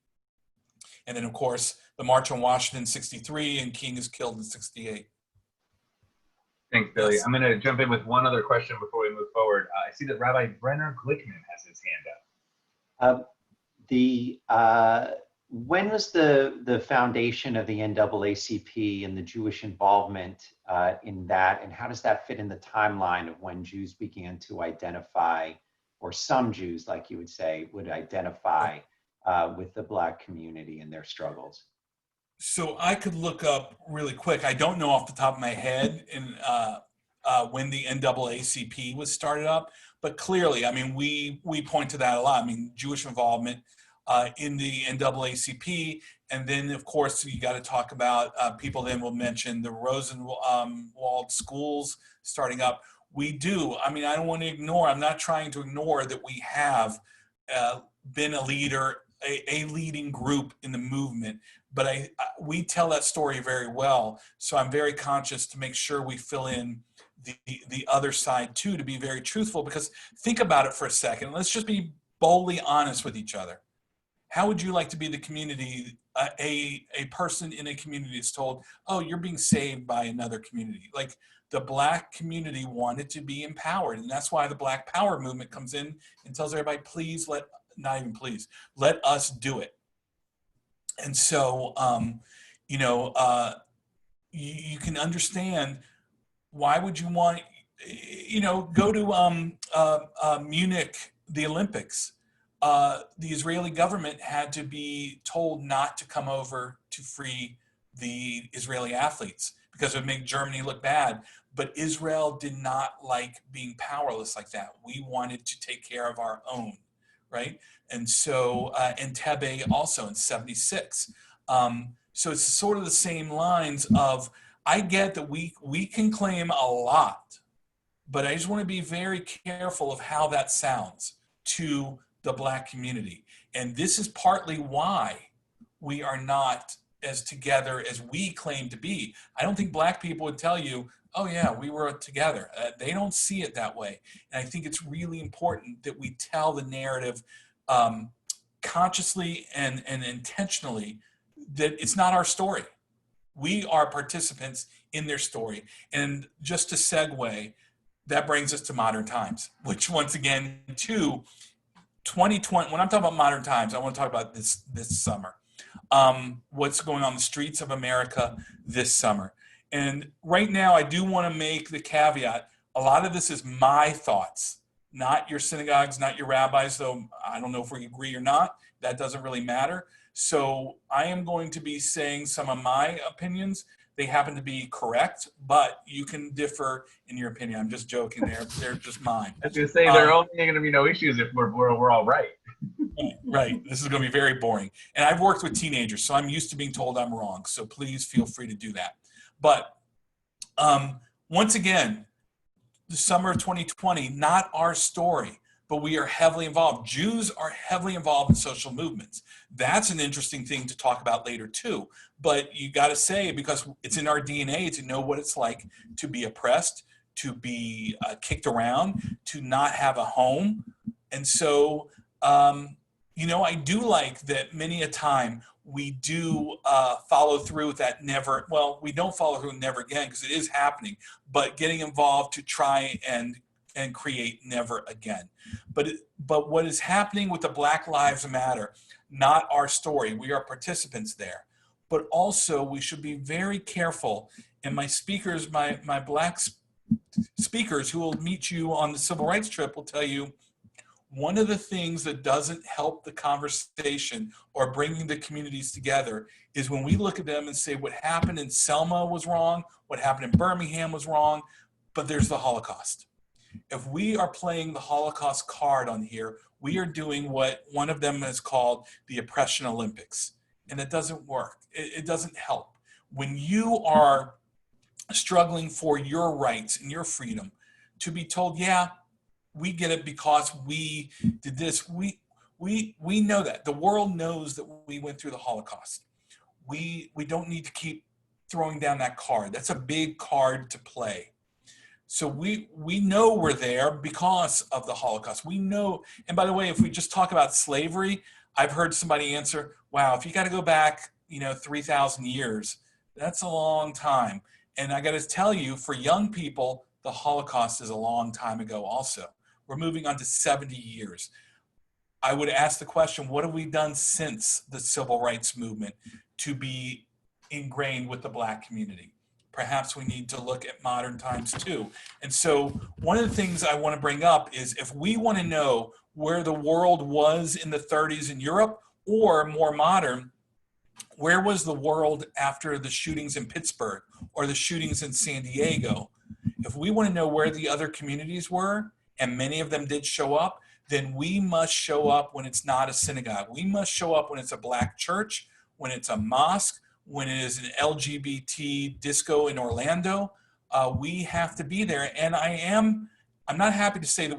A: And then, of course, the March on Washington, 63, and King is killed in 68.
C: Thanks, Billy.
A: Yes.
C: I'm going to jump in with one other question before we move forward. I see that Rabbi Brenner Glickman has his hand up.
B: When was the foundation of the NAACP and the Jewish involvement in that, and how does that fit in the timeline of when Jews began to identify, or some Jews, like you would say, would identify with the Black community and their struggles?
A: So I could look up really quick. I don't know off the top of my head when the NAACP was started up, but clearly, I mean, we point to that a lot. I mean, Jewish involvement in the NAACP, and then of course you got to talk about people. Then we'll mention the Rosenwald schools starting up. We do. I mean, I don't want to ignore. I'm not trying to ignore that we have been a leader, a leading group in the movement. But we tell that story very well. So I'm very conscious to make sure we fill in the other side too, to be very truthful, because think about it for a second. Let's just be boldly honest with each other. How would you like to be the community, a person in a community is told, oh, you're being saved by another community? Like the Black community wanted to be empowered. And that's why the Black Power movement comes in and tells everybody, please not even please, let us do it. And so, you can understand why would you want, go to Munich, the Olympics. The Israeli government had to be told not to come over to free the Israeli athletes because it would make Germany look bad. But Israel did not like being powerless like that. We wanted to take care of our own, right? And so, and Tebe also in 76. So it's sort of the same lines of, I get that we can claim a lot, but I just want to be very careful of how that sounds to the Black community. And this is partly why we are not as together as we claim to be. I don't think Black people would tell you, oh yeah, we were together. They don't see it that way. And I think it's really important that we tell the narrative consciously and intentionally, that it's not our story. We are participants in their story. And just to segue, that brings us to modern times, which once again, to 2020, when I'm talking about modern times, I want to talk about this summer. What's going on the streets of America this summer. And right now, I do want to make the caveat, a lot of this is my thoughts, not your synagogues, not your rabbis, though I don't know if we agree or not. That doesn't really matter. So I am going to be saying some of my opinions. They happen to be correct, but you can differ in your opinion. I'm just joking there. They're just mine.
C: I was going to say, there are only going to be no issues if we're all right.
A: Right. This is going to be very boring. And I've worked with teenagers, so I'm used to being told I'm wrong. So please feel free to do that. But once again, the summer of 2020, not our story, but we are heavily involved. Jews are heavily involved in social movements. That's an interesting thing to talk about later too. But you got to say, because it's in our DNA to know what it's like to be oppressed, to be kicked around, to not have a home. And so, I do like that many a time we do follow through with that never, well, we don't follow through never again because it is happening, but getting involved to try and create never again. But what is happening with the Black Lives Matter, not our story, we are participants there. But also we should be very careful, and my speakers, my Black speakers who will meet you on the civil rights trip will tell you one of the things that doesn't help the conversation or bringing the communities together is when we look at them and say what happened in Selma was wrong, what happened in Birmingham was wrong, but there's the Holocaust. If we are playing the Holocaust card on here, we are doing what one of them has called the oppression Olympics. And it doesn't work. It doesn't help. When you are struggling for your rights and your freedom, to be told, yeah, we get it because we did this. We know that. The world knows that we went through the Holocaust. We don't need to keep throwing down that card. That's a big card to play. So we know we're there because of the Holocaust. We know, and by the way, if we just talk about slavery, I've heard somebody answer, wow, if you got to go back, 3,000 years, that's a long time. And I got to tell you, for young people, the Holocaust is a long time ago also. We're moving on to 70 years. I would ask the question, what have we done since the civil rights movement to be ingrained with the Black community? Perhaps we need to look at modern times too. And so one of the things I want to bring up is if we want to know where the world was in the 30s in Europe, or more modern, where was the world after the shootings in Pittsburgh or the shootings in San Diego? If we want to know where the other communities were, and many of them did show up, then we must show up when it's not a synagogue. We must show up when it's a Black church, when it's a mosque, when it is an LGBT disco in Orlando. We have to be there. And I'm not happy to say that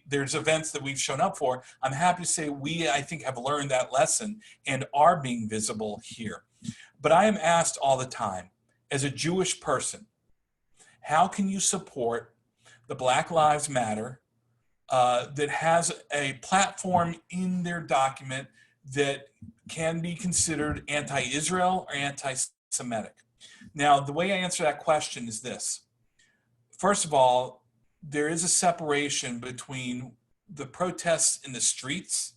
A: there's events that we've shown up for. I'm happy to say I think, have learned that lesson and are being visible here. But I am asked all the time, as a Jewish person, how can you support the Black Lives Matter that has a platform in their document that can be considered anti-Israel or anti-Semitic? Now, the way I answer that question is this. First of all, there is a separation between the protests in the streets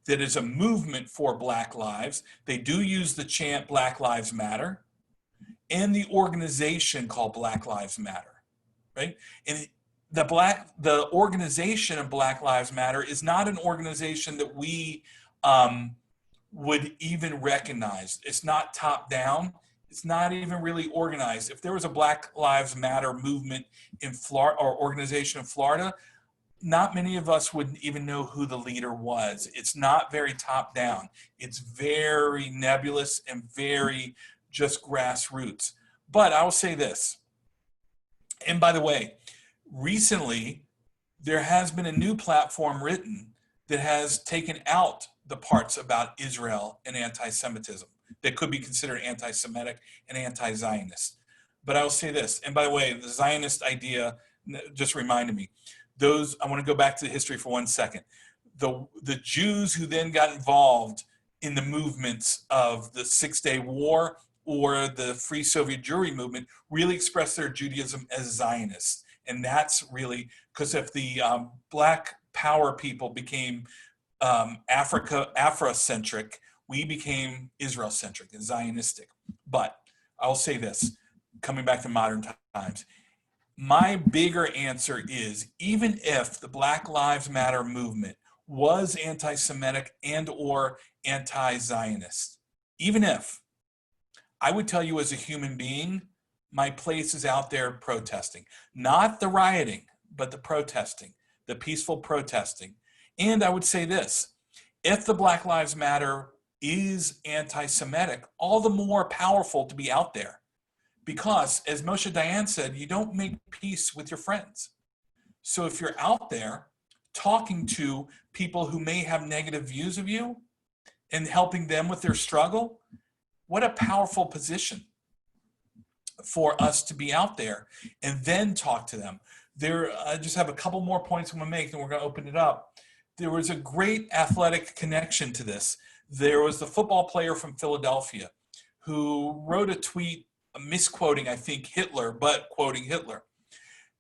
A: that is a movement for Black lives. They do use the chant Black Lives Matter, and the organization called Black Lives Matter, right? And the organization of Black Lives Matter is not an organization that we would even recognize. It's not top down. It's not even really organized. If there was a Black Lives Matter movement in Florida or organization in Florida, not many of us would even know who the leader was. It's not very top down. It's very nebulous and very just grassroots. But I will say this, and by the way, recently there has been a new platform written that has taken out the parts about Israel and anti-Semitism that could be considered anti-Semitic and anti-Zionist. But I will say this, and by the way, the Zionist idea just reminded me, I want to go back to the history for 1 second. The Jews who then got involved in the movements of the 6-Day War or the Free Soviet Jewry movement really expressed their Judaism as Zionists. And that's really because if the Black power people became Afrocentric, we became Israel-centric and Zionistic. But I'll say this, coming back to modern times, my bigger answer is, even if the Black Lives Matter movement was anti-Semitic and or anti-Zionist, even if, I would tell you as a human being, my place is out there protesting. Not the rioting, but the protesting, the peaceful protesting. And I would say this, if the Black Lives Matter is anti-Semitic, all the more powerful to be out there. Because, as Moshe Dayan said, you don't make peace with your friends. So if you're out there talking to people who may have negative views of you and helping them with their struggle, what a powerful position for us to be out there and then talk to them. I just have a couple more points I'm going to make, and we're going to open it up. There was a great athletic connection to this. There was the football player from Philadelphia who wrote a tweet misquoting, I think, Hitler, but quoting Hitler.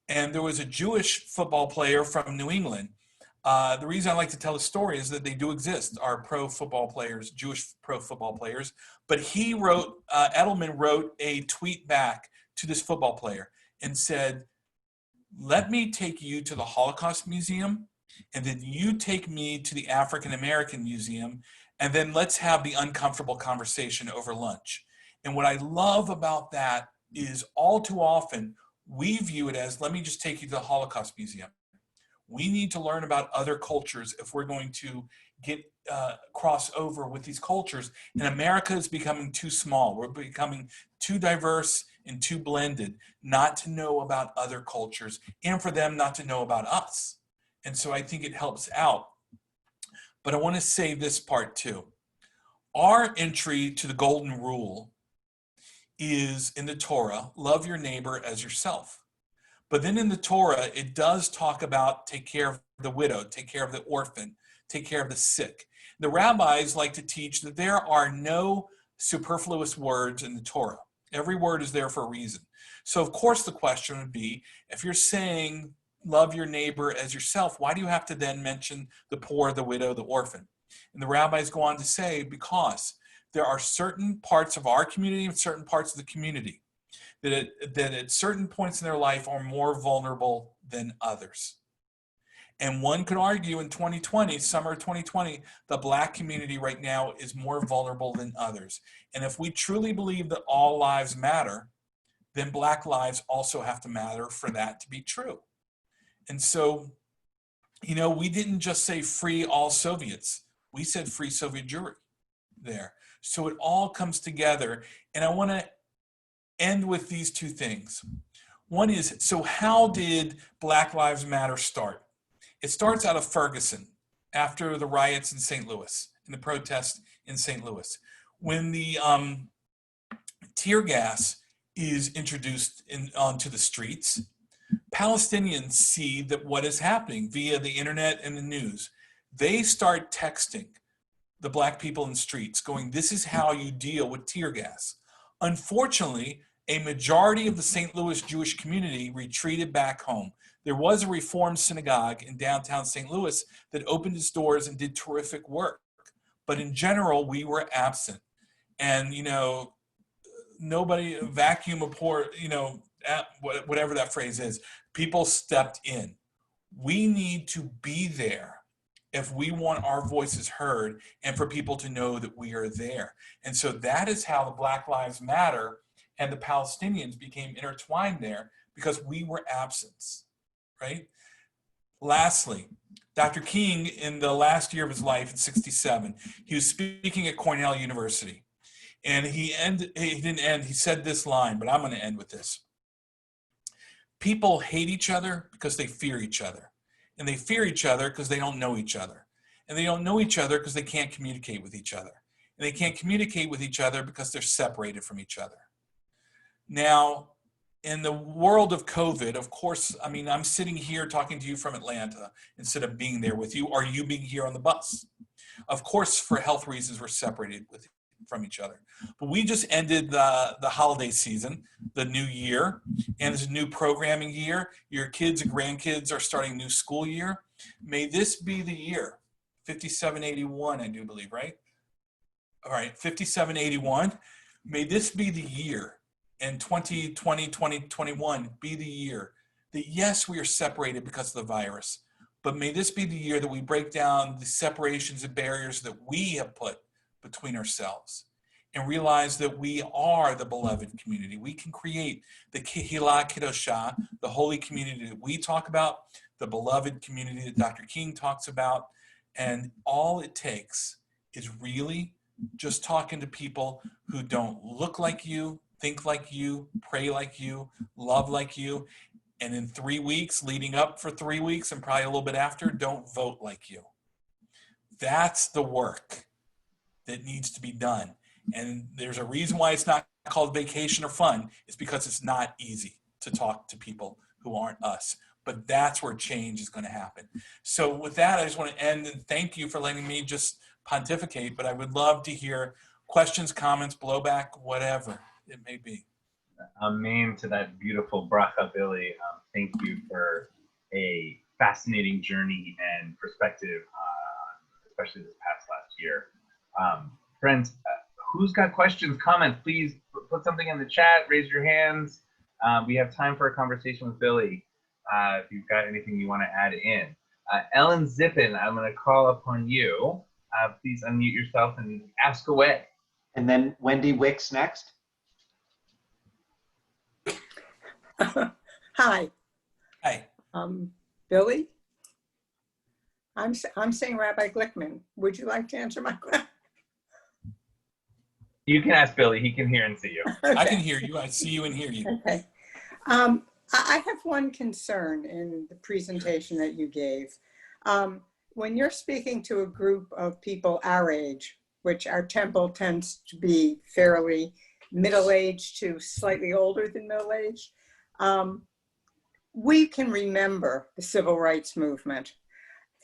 A: And there was a Jewish football player from New England. The reason I like to tell the story is that they do exist, are pro football players, Jewish pro football players. But he wrote, Edelman wrote a tweet back to this football player. and said, let me take you to the Holocaust Museum, and then you take me to the African American Museum, and then let's have the uncomfortable conversation over lunch. And what I love about that is all too often we view it as, let me just take you to the Holocaust Museum. We need to learn about other cultures if we're going to get cross over with these cultures. And America is becoming too small. We're becoming too diverse and too blended not to know about other cultures and for them not to know about us. And so I think it helps out. But I want to say this part too. Our entry to the golden rule is in the Torah, love your neighbor as yourself. But then in the Torah, it does talk about take care of the widow, take care of the orphan, take care of the sick. The rabbis like to teach that there are no superfluous words in the Torah. Every word is there for a reason. So of course the question would be, if you're saying love your neighbor as yourself, why do you have to then mention the poor, the widow, the orphan? And the rabbis go on to say, because there are certain parts of our community and certain parts of the community that at certain points in their life are more vulnerable than others. And one could argue in 2020, summer 2020, the Black community right now is more vulnerable than others. And if we truly believe that all lives matter, then Black lives also have to matter for that to be true. And so, you know, we didn't just say free all Soviets. We said free Soviet Jewry there. So it all comes together. And I want to end with these two things. One is, so how did Black Lives Matter start? It starts out of Ferguson after the riots in St. Louis, and the protests in St. Louis. When the tear gas is introduced onto the streets, Palestinians see that what is happening via the internet and the news. They start texting the Black people in the streets going, this is how you deal with tear gas. Unfortunately, a majority of the St. Louis Jewish community retreated back home. There was a Reformed synagogue in downtown St. Louis that opened its doors and did terrific work. But in general, we were absent. And, you know, nobody, vacuum of poor, you know, whatever that phrase is, people stepped in. We need to be there if we want our voices heard and for people to know that we are there. And so that is how the Black Lives Matter and the Palestinians became intertwined there, because we were absent, right? Lastly, Dr. King, in the last year of his life, in 67, he was speaking at Cornell University. And he didn't end, he said this line, but I'm going to end with this. People hate each other because they fear each other. And they fear each other because they don't know each other. And they don't know each other because they can't communicate with each other. And they can't communicate with each other because they're separated from each other. Now, in the world of COVID, of course, I mean, I'm sitting here talking to you from Atlanta instead of being there with you, or you being here on the bus. Of course, for health reasons, we're separated from each other. But we just ended the holiday season, the new year, and it's a new programming year. Your kids and grandkids are starting a new school year. May this be the year, 5781, I do believe, right? All right, 5781. May this be the year, and 2020, 2021 be the year that, yes, we are separated because of the virus, but may this be the year that we break down the separations and barriers that we have put between ourselves and realize that we are the beloved community. We can create the Kehillah Kedoshah, the holy community that we talk about, the beloved community that Dr. King talks about, and all it takes is really just talking to people who don't look like you, think like you, pray like you, love like you, and in 3 weeks, leading up for 3 weeks and probably a little bit after, don't vote like you. That's the work that needs to be done. And there's a reason why it's not called vacation or fun. It's because it's not easy to talk to people who aren't us. But that's where change is going to happen. So with that, I just want to end and thank you for letting me just pontificate, but I would love to hear questions, comments, blowback, whatever it may be.
C: Amen to that beautiful bracha, Billy. Thank you for a fascinating journey and perspective, especially this past last year. Friends, who's got questions, comments? Please put something in the chat, raise your hands. we have time for a conversation with Billy. If you've got anything you want to add in. Ellen Zippin, I'm going to call upon you. Please unmute yourself and ask away.
B: And then Wendy Wicks next.
F: Hi,
A: Hey,
F: Billy. I'm saying Rabbi Glickman. Would you like to answer my question?
C: You can ask Billy. He can hear and see you.
A: I can hear you. I see you and hear you.
F: Okay. I have one concern in the presentation that you gave. When you're speaking to a group of people our age, which our temple tends to be fairly middle-aged to slightly older than middle-aged, we can remember the civil rights movement.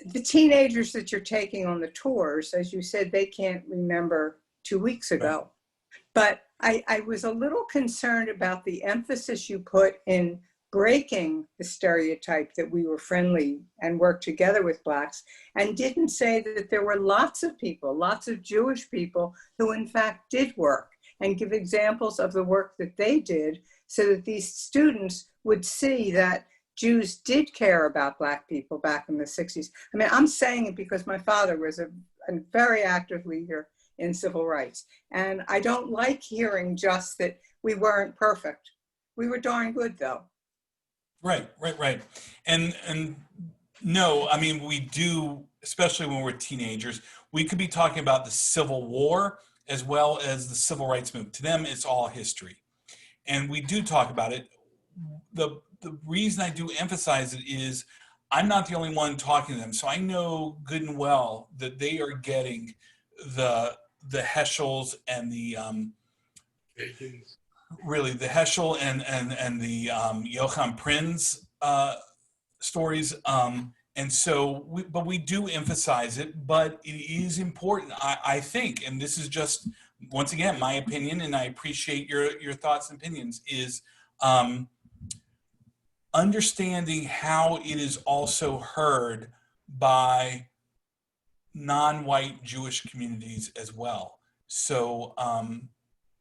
F: The teenagers that you're taking on the tours, as you said, they can't remember 2 weeks ago. But I was a little concerned about the emphasis you put in breaking the stereotype that we were friendly and worked together with Blacks, and didn't say that there were lots of people, lots of Jewish people who in fact did work, and give examples of the work that they did so that these students would see that Jews did care about Black people back in the 60s. I mean, I'm saying it because my father was a very active leader in civil rights. And I don't like hearing just that we weren't perfect. We were darn good though.
A: Right. And no, I mean, we do, especially when we're teenagers, we could be talking about the Civil War as well as the Civil Rights Movement. To them, it's all history. And we do talk about it. The reason I do emphasize it is I'm not the only one talking to them. So I know good and well that they are getting the Heschels and the really the Heschel and the Johann Prinz stories. And so, but we do emphasize it, but it is important, I think, and this is just, once again, my opinion, and I appreciate your thoughts and opinions, is understanding how it is also heard by non-white Jewish communities as well. So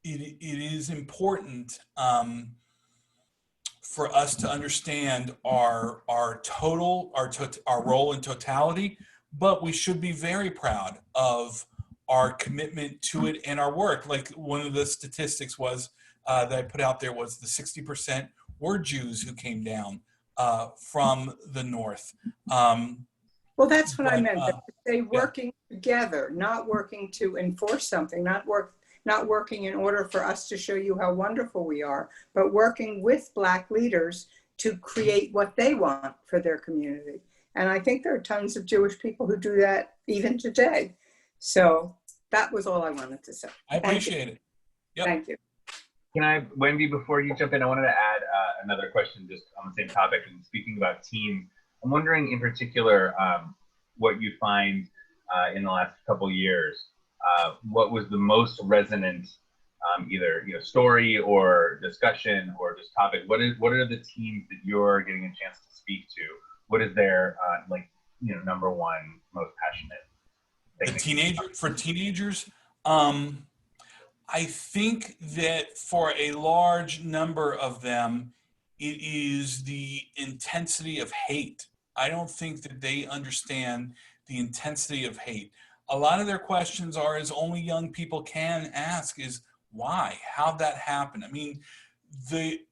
A: it is important for us to understand our role in totality, but we should be very proud of our commitment to it and our work. Like one of the statistics was that I put out there was the 60% were Jews who came down from the north.
F: Well, that's what I meant. They working together, not working to enforce something, not working in order for us to show you how wonderful we are, but working with Black leaders to create what they want for their community. And I think there are tons of Jewish people who do that even today. So that was all I wanted to say.
A: I appreciate it. Yep.
F: Thank you.
C: Can I, Wendy, before you jump in, I wanted to add another question just on the same topic. And speaking about teams, I'm wondering in particular what you find in the last couple of years. What was the most resonant, either story or discussion or just topic? What are the teams that you're getting a chance to speak to? What is their number one most passionate thing?
A: For teenagers, I think that for a large number of them, it is the intensity of hate. I don't think that they understand the intensity of hate. A lot of their questions are, as only young people can ask, is why? How'd that happen? I mean,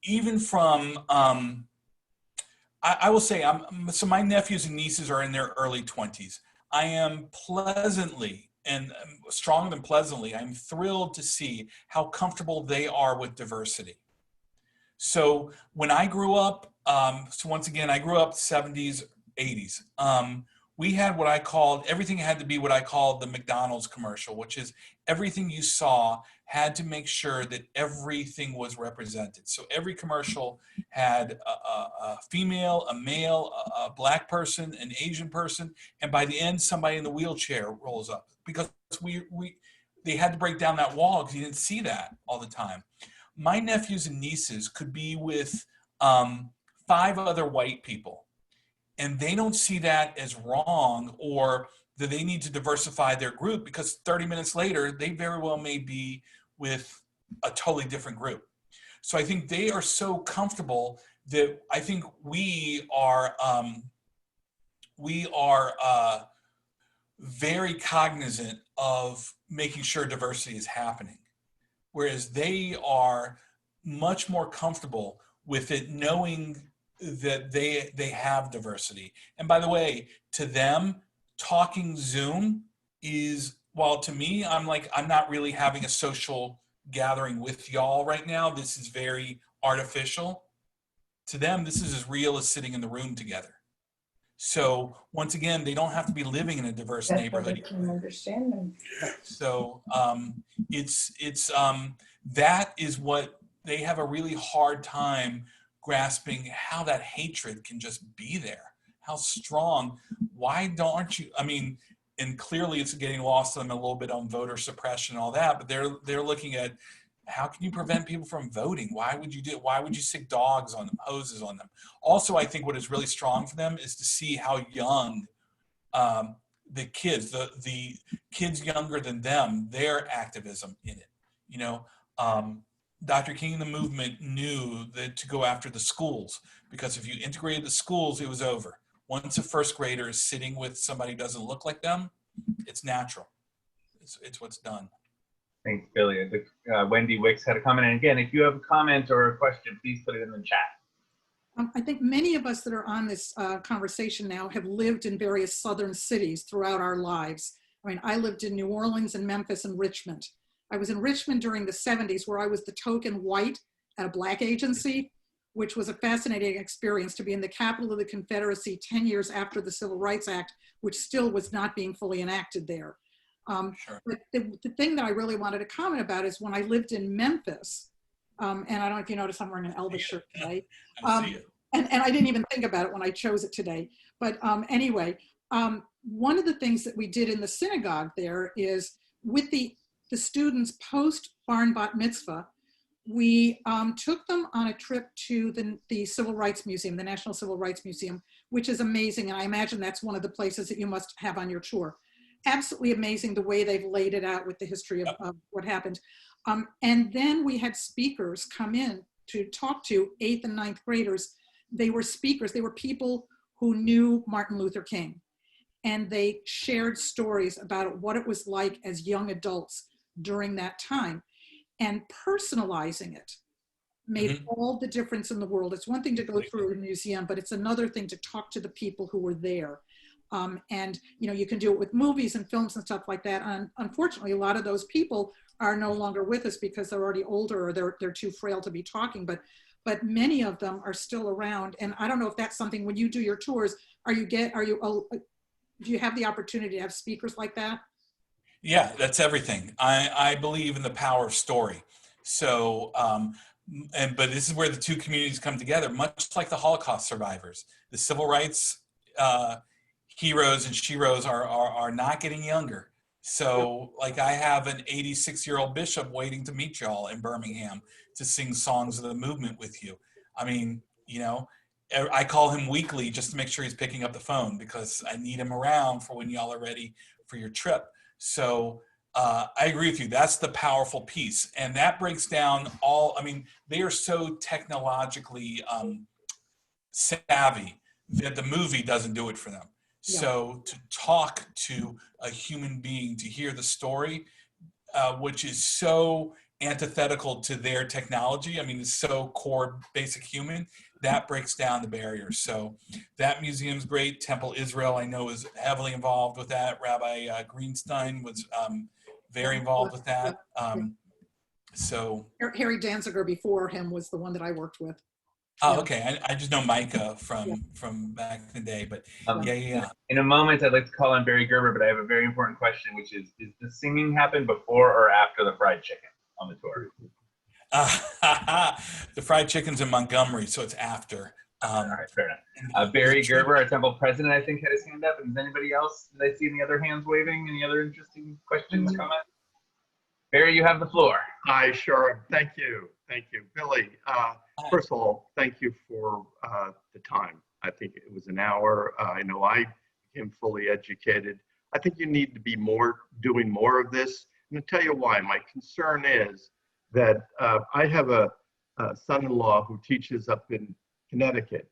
A: even from, I will say, so my nephews and nieces are in their early 20s. I am pleasantly, and stronger than pleasantly, I'm thrilled to see how comfortable they are with diversity. So when I grew up, so once again, I grew up 70s, 80s. We had what I called, everything had to be what I called the McDonald's commercial, which is everything you saw had to make sure that everything was represented. So every commercial had a female, a male, a Black person, an Asian person, and by the end, somebody in the wheelchair rolls up, because they had to break down that wall because you didn't see that all the time. My nephews and nieces could be with 5 other white people, and they don't see that as wrong or that they need to diversify their group, because 30 minutes later, they very well may be with a totally different group. So I think they are so comfortable that I think we are very cognizant of making sure diversity is happening, whereas they are much more comfortable with it, knowing that they have diversity. And by the way, to them, talking Zoom is, while to me, I'm like, I'm not really having a social gathering with y'all right now. This is very artificial. To them, this is as real as sitting in the room together. So once again, they don't have to be living in a diverse
F: That's why
A: neighborhood.
F: they can understand them.
A: So that is what they have a really hard time grasping, how that hatred can just be there, how strong. Why don't you? I mean, and clearly it's getting lost on them a little bit on voter suppression and all that. But they're looking at, how can you prevent people from voting? Why would you do it? Why would you stick dogs on them, hoses on them? Also, I think what is really strong for them is to see how young the kids, the kids younger than them, their activism in it. You know, Dr. King and the movement knew that to go after the schools, because if you integrated the schools, it was over. Once a first grader is sitting with somebody who doesn't look like them, it's natural. It's what's done.
C: Thanks, Billy. I think Wendy Wicks had a comment. And again, if you have a comment or a question, please put it in the chat.
G: I think many of us that are on this conversation now have lived in various southern cities throughout our lives. I mean, I lived in New Orleans and Memphis and Richmond. I was in Richmond during the 70s, where I was the token white at a Black agency, which was a fascinating experience, to be in the capital of the Confederacy 10 years after the Civil Rights Act, which still was not being fully enacted there.
A: Sure.
G: But the thing that I really wanted to comment about is when I lived in Memphis, and I don't know if you notice I'm wearing an Elvis shirt today.
A: I see it.
G: And I didn't even think about it when I chose it today. But anyway, one of the things that we did in the synagogue there is, with the students post Barn Bat Mitzvah, we took them on a trip to the Civil Rights Museum, the National Civil Rights Museum, which is amazing. And I imagine that's one of the places that you must have on your tour. Absolutely amazing the way they've laid it out with the history of what happened. And then we had speakers come in to talk to 8th and 9th graders. They were speakers. They were people who knew Martin Luther King. And they shared stories about what it was like as young adults during that time. And personalizing it made all the difference in the world. It's one thing to go through a museum, but it's another thing to talk to the people who were there. And you know, you can do it with movies and films and stuff like that. And unfortunately, a lot of those people are no longer with us because they're already older, or they're too frail to be talking. But many of them are still around. And I don't know if that's something, when you do your tours, do you have the opportunity to have speakers like that?
A: Yeah, that's everything. I believe in the power of story. So, but this is where the two communities come together, much like the Holocaust survivors. The civil rights heroes and sheroes are not getting younger. So, like, I have an 86-year-old bishop waiting to meet y'all in Birmingham to sing songs of the movement with you. I mean, you know, I call him weekly just to make sure he's picking up the phone, because I need him around for when y'all are ready for your trip. So I agree with you. That's the powerful piece. And that breaks down they are so technologically savvy that the movie doesn't do it for them. Yeah. So to talk to a human being, to hear the story, which is so antithetical to their technology, I mean, it's so core basic human, that breaks down the barriers. So that museum's great. Temple Israel, I know, is heavily involved with that. Rabbi Greenstein was very involved with that. So
G: Harry Danziger before him was the one that I worked with.
A: Oh, okay. I just know Micah from back in the day, but yeah.
C: In a moment, I'd like to call on Barry Gerber, but I have a very important question, which is the singing happen before or after the fried chicken on the tour?
A: The fried chicken's in Montgomery, so it's after.
C: All right, fair enough. Barry Gerber, our temple president, I think, had his hand up. And does anybody else, did I see any other hands waving? Any other interesting questions, comments? Barry, you have the floor.
H: Hi, sure. Thank you. Thank you. Billy, first of all, thank you for the time. I think it was an hour. I know I became fully educated. I think you need to be doing more of this. And I'll tell you why. My concern is that I have a son-in-law who teaches up in Connecticut,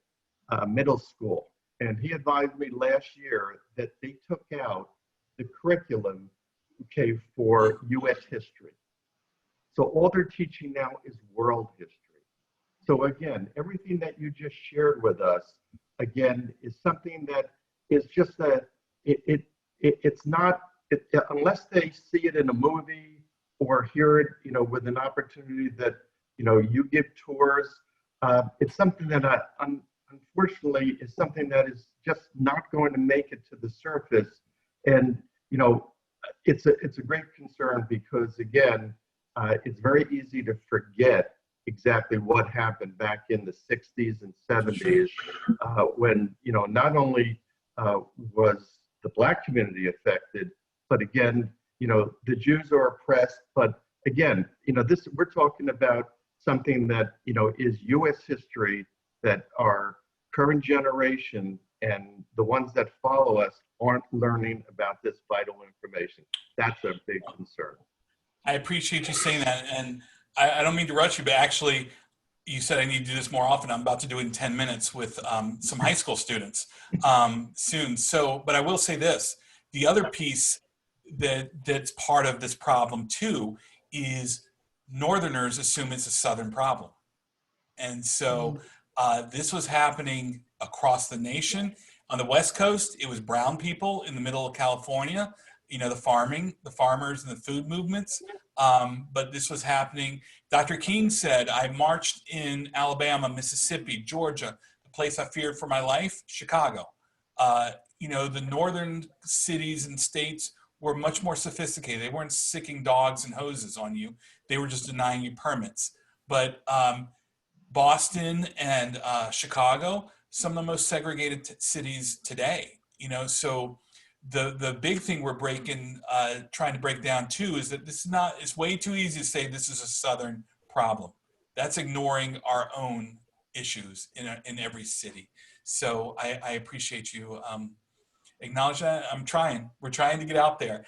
H: middle school. And he advised me last year that they took out the curriculum, okay, for U.S. history. So all they're teaching now is world history. So again, everything that you just shared with us, again, is something that is just it's not, unless they see it in a movie or hear it, with an opportunity that, you give tours, it's something that unfortunately is something that is just not going to make it to the surface. And, it's a great concern because again, it's very easy to forget exactly what happened back in the 60s and 70s when, not only was the Black community affected, but again, the Jews are oppressed. But again, we're talking about something that, is U.S. history that our current generation and the ones that follow us aren't learning about this vital information. That's a big concern.
A: I appreciate you saying that. And I don't mean to rush you, but actually, you said I need to do this more often. I'm about to do it in 10 minutes with some high school students soon. So, but I will say this, the other piece that's part of this problem too is Northerners assume it's a Southern problem. And so this was happening across the nation. On the West Coast, it was brown people in the middle of California, the farmers and the food movements. But this was happening. Dr. King said, I marched in Alabama, Mississippi, Georgia, the place I feared for my life, Chicago. The northern cities and states were much more sophisticated. They weren't sicking dogs and hoses on you. They were just denying you permits. But Boston and Chicago, some of the most segregated cities today, so the big thing we're trying to break down too is that it's way too easy to say this is a Southern problem. That's ignoring our own issues in every city. So I appreciate you acknowledge that. We're trying to get out there.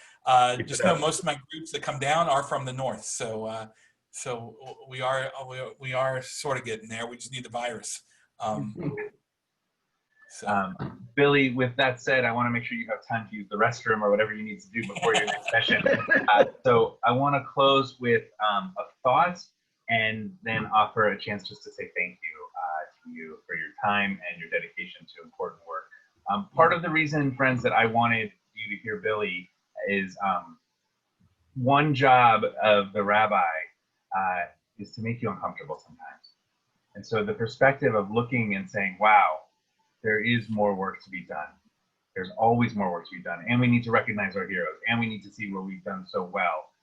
A: Just know most of my groups that come down are from the North. So we are sort of getting there. We just need the virus.
C: Billy, with that said, I want to make sure you have time to use the restroom or whatever you need to do before your next session. So I want to close with a thought and then offer a chance just to say thank you to you for your time and your dedication to important work. Part of the reason, friends, that I wanted you to hear Billy is one job of the rabbi is to make you uncomfortable sometimes. And so the perspective of looking and saying, wow, there is more work to be done. There's always more work to be done. And we need to recognize our heroes. And we need to see where we've done so well.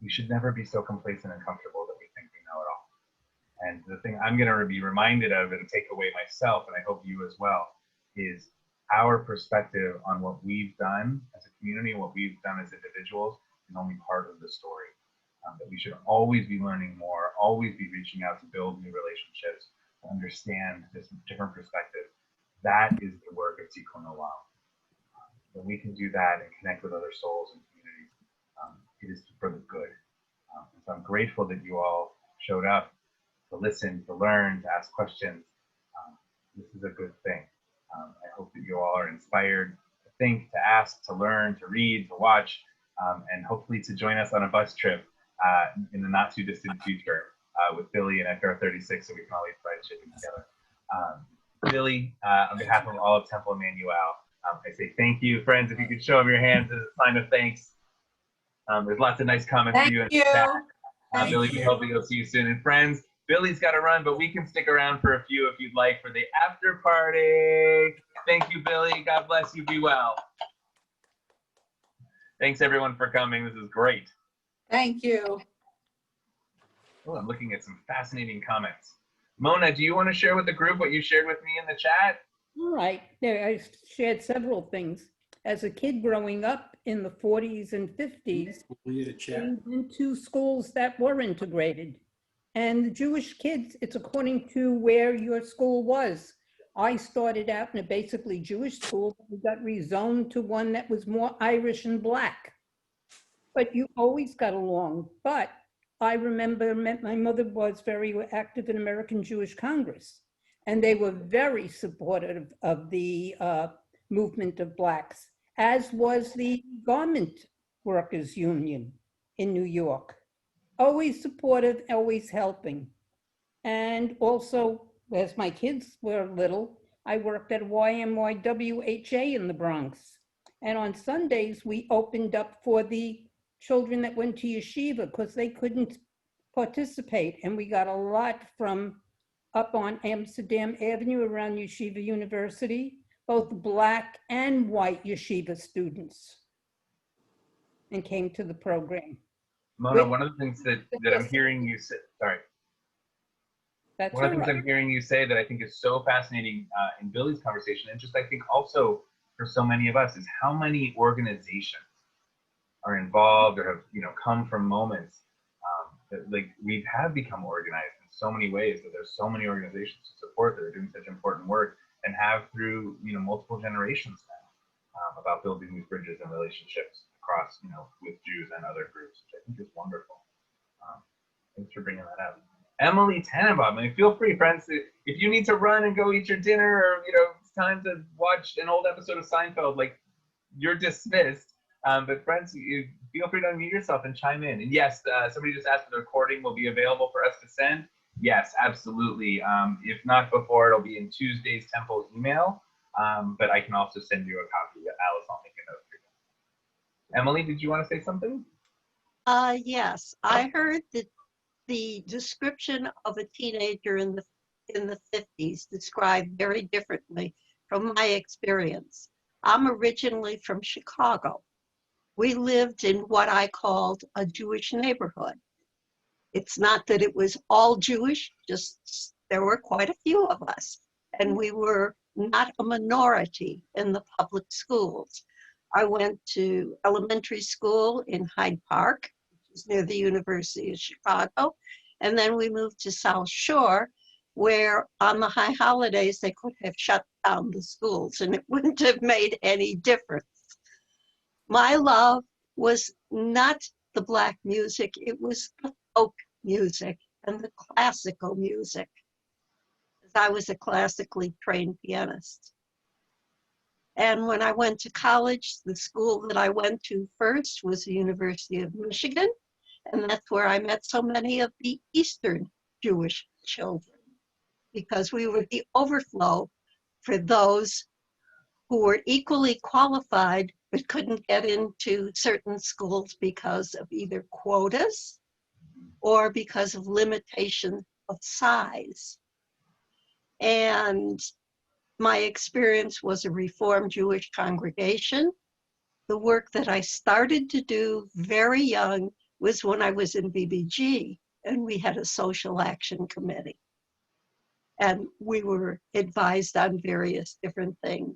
C: We should never be so complacent and comfortable that we think we know it all. And the thing I'm going to be reminded of and take away myself, and I hope you as well, is our perspective on what we've done as a community, what we've done as individuals is only part of the story. That we should always be learning more, always be reaching out to build new relationships, to understand this different perspective. That is the work of Tikkun Olam. When we can do that and connect with other souls and communities, it is for the good. And so I'm grateful that you all showed up to listen, to learn, to ask questions. This is a good thing. I hope that you all are inspired to think, to ask, to learn, to read, to watch, and hopefully to join us on a bus trip in the not too distant future with Billy and Etgar 36 so we can all eat fried chicken together. Billy, on behalf of all of Temple Emanu-El, I say thank you. Friends, if you could show them your hands as a sign of thanks. There's lots of nice comments for you in the chat. Billy, we hope we'll see you soon. And friends, Billy's got to run, but we can stick around for a few if you'd like for the after party. Thank you, Billy. God bless you. Be well. Thanks, everyone, for coming. This is great.
F: Thank you.
C: Oh, I'm looking at some fascinating comments. Mona, do you want to share with the group what you shared with me in the chat?
I: All right. There, I shared several things. As a kid growing up in the 40s and 50s, came into schools that were integrated. And the Jewish kids, it's according to where your school was. I started out in a basically Jewish school. We got rezoned to one that was more Irish and Black. But you always got along. But I remember my mother was very active in American Jewish Congress, and they were very supportive of the movement of Blacks, as was the Garment Workers Union in New York. Always supportive, always helping. And also, as my kids were little, I worked at YMYWHA in the Bronx. And on Sundays, we opened up for the children that went to yeshiva because they couldn't participate. And we got a lot from up on Amsterdam Avenue around Yeshiva University, both Black and white yeshiva students, and came to the program.
C: Mona, one of the things that I'm hearing you say, sorry.
I: That's
C: One of the
I: all
C: things
I: right.
C: I'm hearing you say that I think is so fascinating in Billy's conversation, and just I think also for so many of us, is how many organizations are involved or have come from moments that like we have become organized in so many ways, that there's so many organizations to support that are doing such important work and have through multiple generations now about building these bridges and relationships across with Jews and other groups, which I think is wonderful. Thanks for bringing that up. Emily Tannenbaum, feel free, friends, if you need to run and go eat your dinner, or it's time to watch an old episode of Seinfeld, like, you're dismissed. But friends, you feel free to unmute yourself and chime in. And yes, somebody just asked if the recording will be available for us to send. Yes, absolutely. If not before, it'll be in Tuesday's Temple email. But I can also send you a copy. Alice, I'll make a note for you. Emily, did you want to say something?
J: Yes, I heard that the description of a teenager in the 50s described very differently from my experience. I'm originally from Chicago. We lived in what I called a Jewish neighborhood. It's not that it was all Jewish, just there were quite a few of us, and we were not a minority in the public schools. I went to elementary school in Hyde Park, which is near the University of Chicago, and then we moved to South Shore, where on the high holidays they could have shut down the schools and it wouldn't have made any difference. My love was not the Black music, it was the folk music and the classical music. I was a classically trained pianist. And when I went to college, the school that I went to first was the University of Michigan, and that's where I met so many of the Eastern Jewish children, because we were the overflow for those who were equally qualified but couldn't get into certain schools because of either quotas or because of limitation of size. And my experience was a Reformed Jewish congregation. The work that I started to do very young was when I was in BBG, and we had a social action committee. And we were advised on various different things.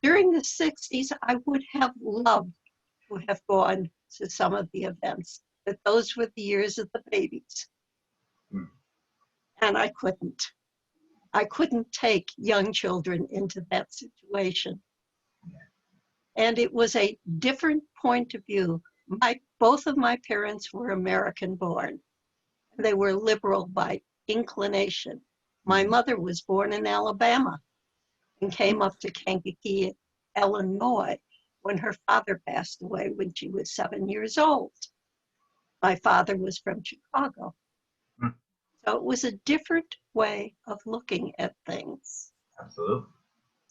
J: During the 60s, I would have loved to have gone to some of the events, but those were the years of the babies. And I couldn't. I couldn't take young children into that situation. And it was a different point of view. Both of my parents were American born. They were liberal by inclination. My mother was born in Alabama and came up to Kankakee, Illinois, when her father passed away when she was 7 years old. My father was from Chicago. So it was a different way of looking at things.
C: Absolutely.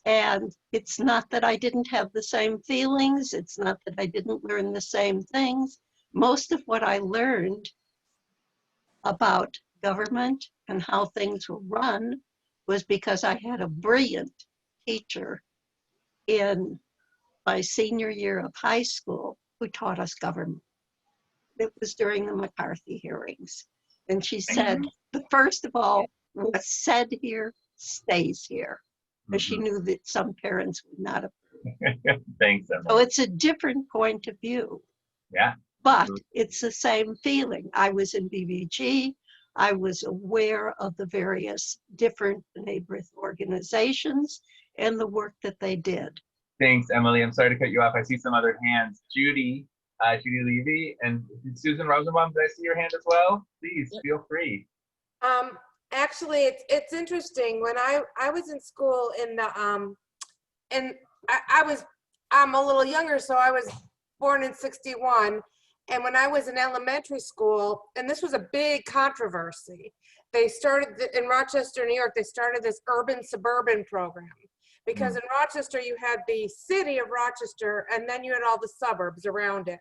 J: And it's not that I didn't have the same feelings. It's not that I didn't learn the same things. Most of what I learned about government and how things were run was because I had a brilliant teacher in my senior year of high school who taught us government. It was during the McCarthy hearings. And she said, first of all, what's said here stays here. Because she knew that some parents would not approve.
C: Thanks, Emily.
J: So it's a different point of view.
C: Yeah.
J: But it's the same feeling. I was in BBG. I was aware of the various different neighborhood organizations and the work that they did.
C: Thanks, Emily. I'm sorry to cut you off. I see some other hands. Judy, Judy Levy, and Susan Rosenbaum. Did I see your hand as well? Please feel free.
K: Actually, it's interesting. When I was in school in the and I'm a little younger, so I was born in '61. And when I was in elementary school, and this was a big controversy, they started in Rochester, New York. They started this urban suburban program because in Rochester you had the city of Rochester, and then you had all the suburbs around it,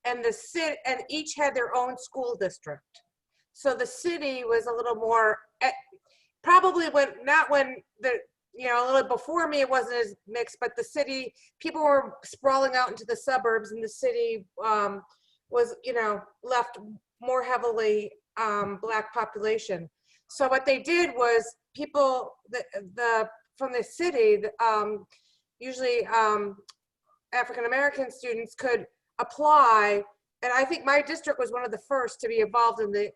K: and the city, and each had their own school district. So the city was a little more, probably not when a little before me, it wasn't as mixed, but the city, people were sprawling out into the suburbs, and the city was, left more heavily Black population. So what they did was people from the city, usually African-American students could apply. And I think my district was one of the first to be involved in the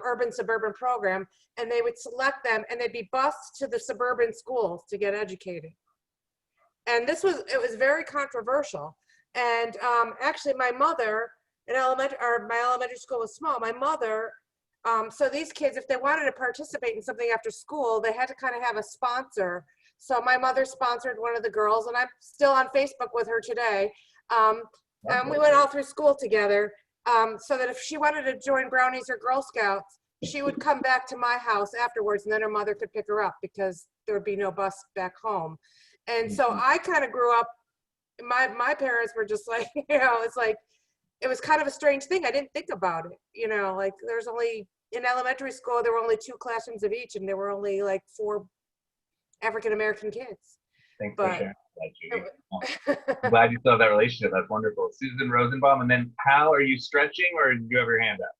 K: urban suburban program, and they would select them and they'd be bused to the suburban schools to get educated. And it was very controversial. And actually my mother my elementary school was small. My mother, so these kids, if they wanted to participate in something after school, they had to kind of have a sponsor. So my mother sponsored one of the girls, and I'm still on Facebook with her today. We went all through school together, so that if she wanted to join Brownies or Girl Scouts, she would come back to my house afterwards, and then her mother could pick her up because there would be no bus back home. And so I kind of grew up, my parents were just like, it's like, it was kind of a strange thing. I didn't think about it, like there's only, in elementary school, there were only 2 classrooms of each, and there were only like 4 African-American kids.
C: Thanks for sharing that, Judy. I'm glad you still have that relationship. That's wonderful. Susan Rosenbaum, and then Hal, are you stretching or do you have your hand up?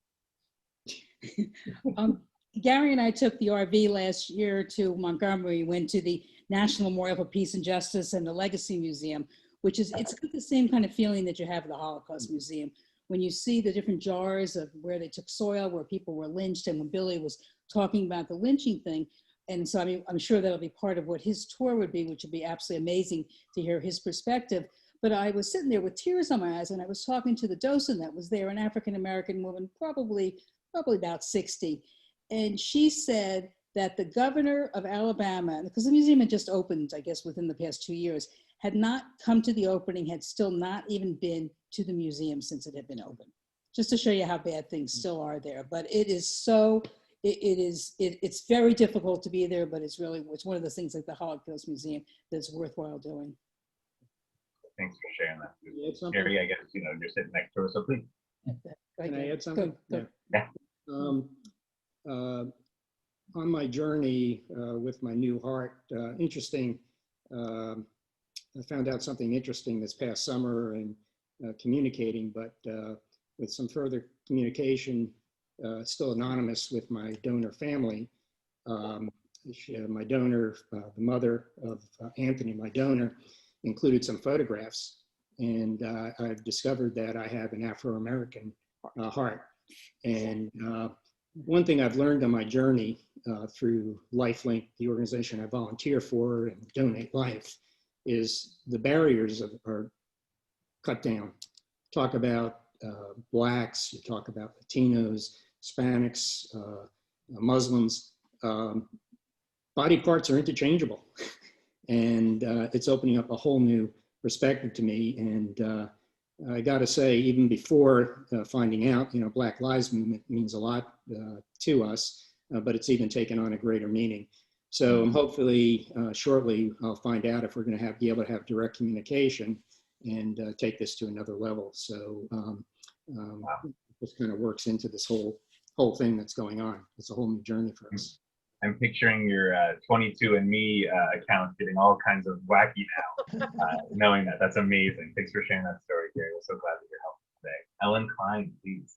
L: Gary and I took the RV last year to Montgomery. We went to the National Memorial for Peace and Justice and the Legacy Museum, it's got the same kind of feeling that you have at the Holocaust Museum. When you see the different jars of where they took soil, where people were lynched, and when Billy was talking about the lynching thing. And so, I'm sure that'll be part of what his tour would be, which would be absolutely amazing to hear his perspective. But I was sitting there with tears on my eyes, and I was talking to the docent that was there, an African-American woman, probably about 60. And she said that the governor of Alabama, because the museum had just opened, I guess, within the past 2 years, had not come to the opening, had still not even been to the museum since it had been open. Just to show you how bad things still are there. But it is it's very difficult to be there, but it's one of those things like the Holocaust Museum that's worthwhile doing.
C: Thanks for sharing that. Gary, I guess, you're sitting next to us, so please.
M: Can I add something?
L: Go.
C: Yeah.
M: On my journey with my new heart, I found out something interesting this past summer and communicating, but with some further communication, still anonymous with my donor family. My donor, the mother of Anthony, my donor, included some photographs, and I've discovered that I have an Afro-American heart. And one thing I've learned on my journey through LifeLink, the organization I volunteer for and donate life, is the barriers are cut down. Talk about Blacks, you talk about Latinos, Hispanics, Muslims. Body parts are interchangeable. And it's opening up a whole new perspective to me. And I gotta say, even before finding out, Black Lives Movement means a lot to us, but it's even taken on a greater meaning. So hopefully shortly I'll find out if we're going to be able to have direct communication and take this to another level. So this kind of works into this whole thing that's going on. It's a whole new journey for us.
C: I'm picturing your 22andMe account getting all kinds of wacky now, knowing that. That's amazing. Thanks for sharing that story, Gary. We're so glad that you're helping today. Ellen Klein, please.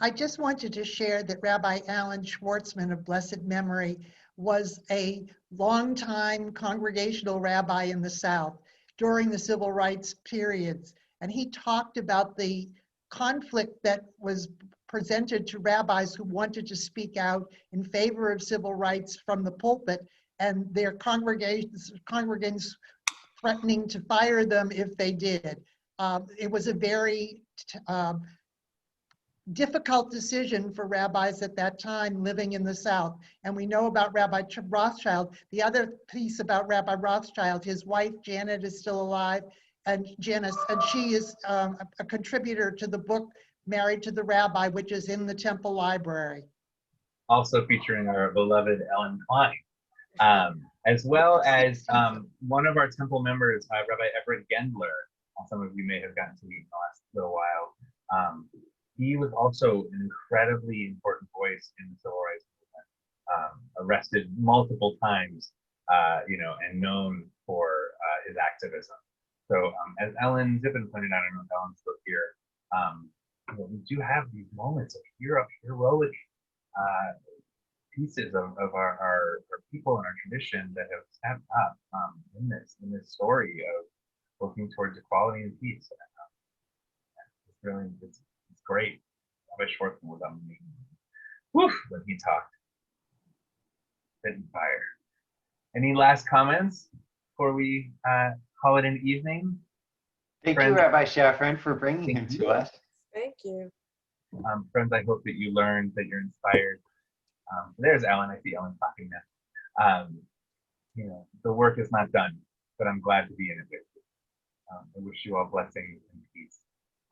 N: I just wanted to share that Rabbi Alan Schwartzman of blessed memory was a longtime congregational rabbi in the South during the civil rights periods. And he talked about the conflict that was presented to rabbis who wanted to speak out in favor of civil rights from the pulpit, and their congregants threatening to fire them if they did. It was a very difficult decision for rabbis at that time living in the South. And we know about Rabbi Rothschild. The other piece about Rabbi Rothschild, his wife Janet is still alive, and Janice, and she is a contributor to the book Married to the Rabbi, which is in the Temple Library.
C: Also featuring our beloved Ellen Klein, as well as one of our temple members, Rabbi Everett Gendler. Some of you may have gotten to meet in the last little while. He was also an incredibly important voice in the civil rights movement, arrested multiple times, and known for his activism. So as Ellen Zippen pointed out, I don't know if Ellen's still here, we do have these moments of heroic pieces of our people and our tradition that have stepped up in this story of working towards equality and peace. It's really, it's great. Rabbi Schwartzman was amazing. Woof, when he talked. Spitting fire. Any last comments before we call it an evening?
B: Thank you, Rabbi Shafran, for bringing him to us.
K: Thank you.
C: Friends, I hope that you learned, that you're inspired. There's Ellen. I see Ellen clapping now. The work is not done, but I'm glad to be in it with you. I wish you all blessings and peace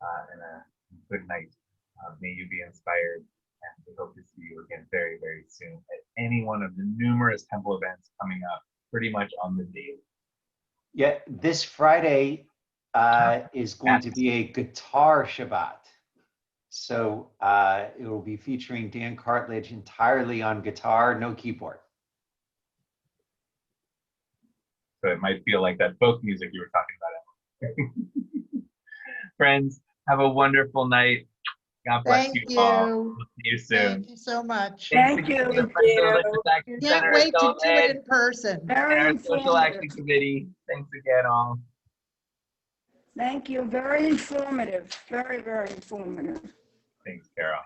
C: and a good night. May you be inspired, and we hope to see you again very, very soon at any one of the numerous temple events coming up pretty much on the daily.
B: Yeah, this Friday is going to be a guitar Shabbat. So it will be featuring Dan Cartledge entirely on guitar, no keyboard.
C: So it might feel like that folk music you were talking about. Friends, have a wonderful night. God bless you all. We'll see you soon.
N: Thank you so much.
C: Thank you.
N: Can't wait to do it in person.
C: And our social action committee. Thanks again, all.
O: Thank you. Very informative. Very, very informative.
C: Thanks, Carol.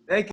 B: Thank you.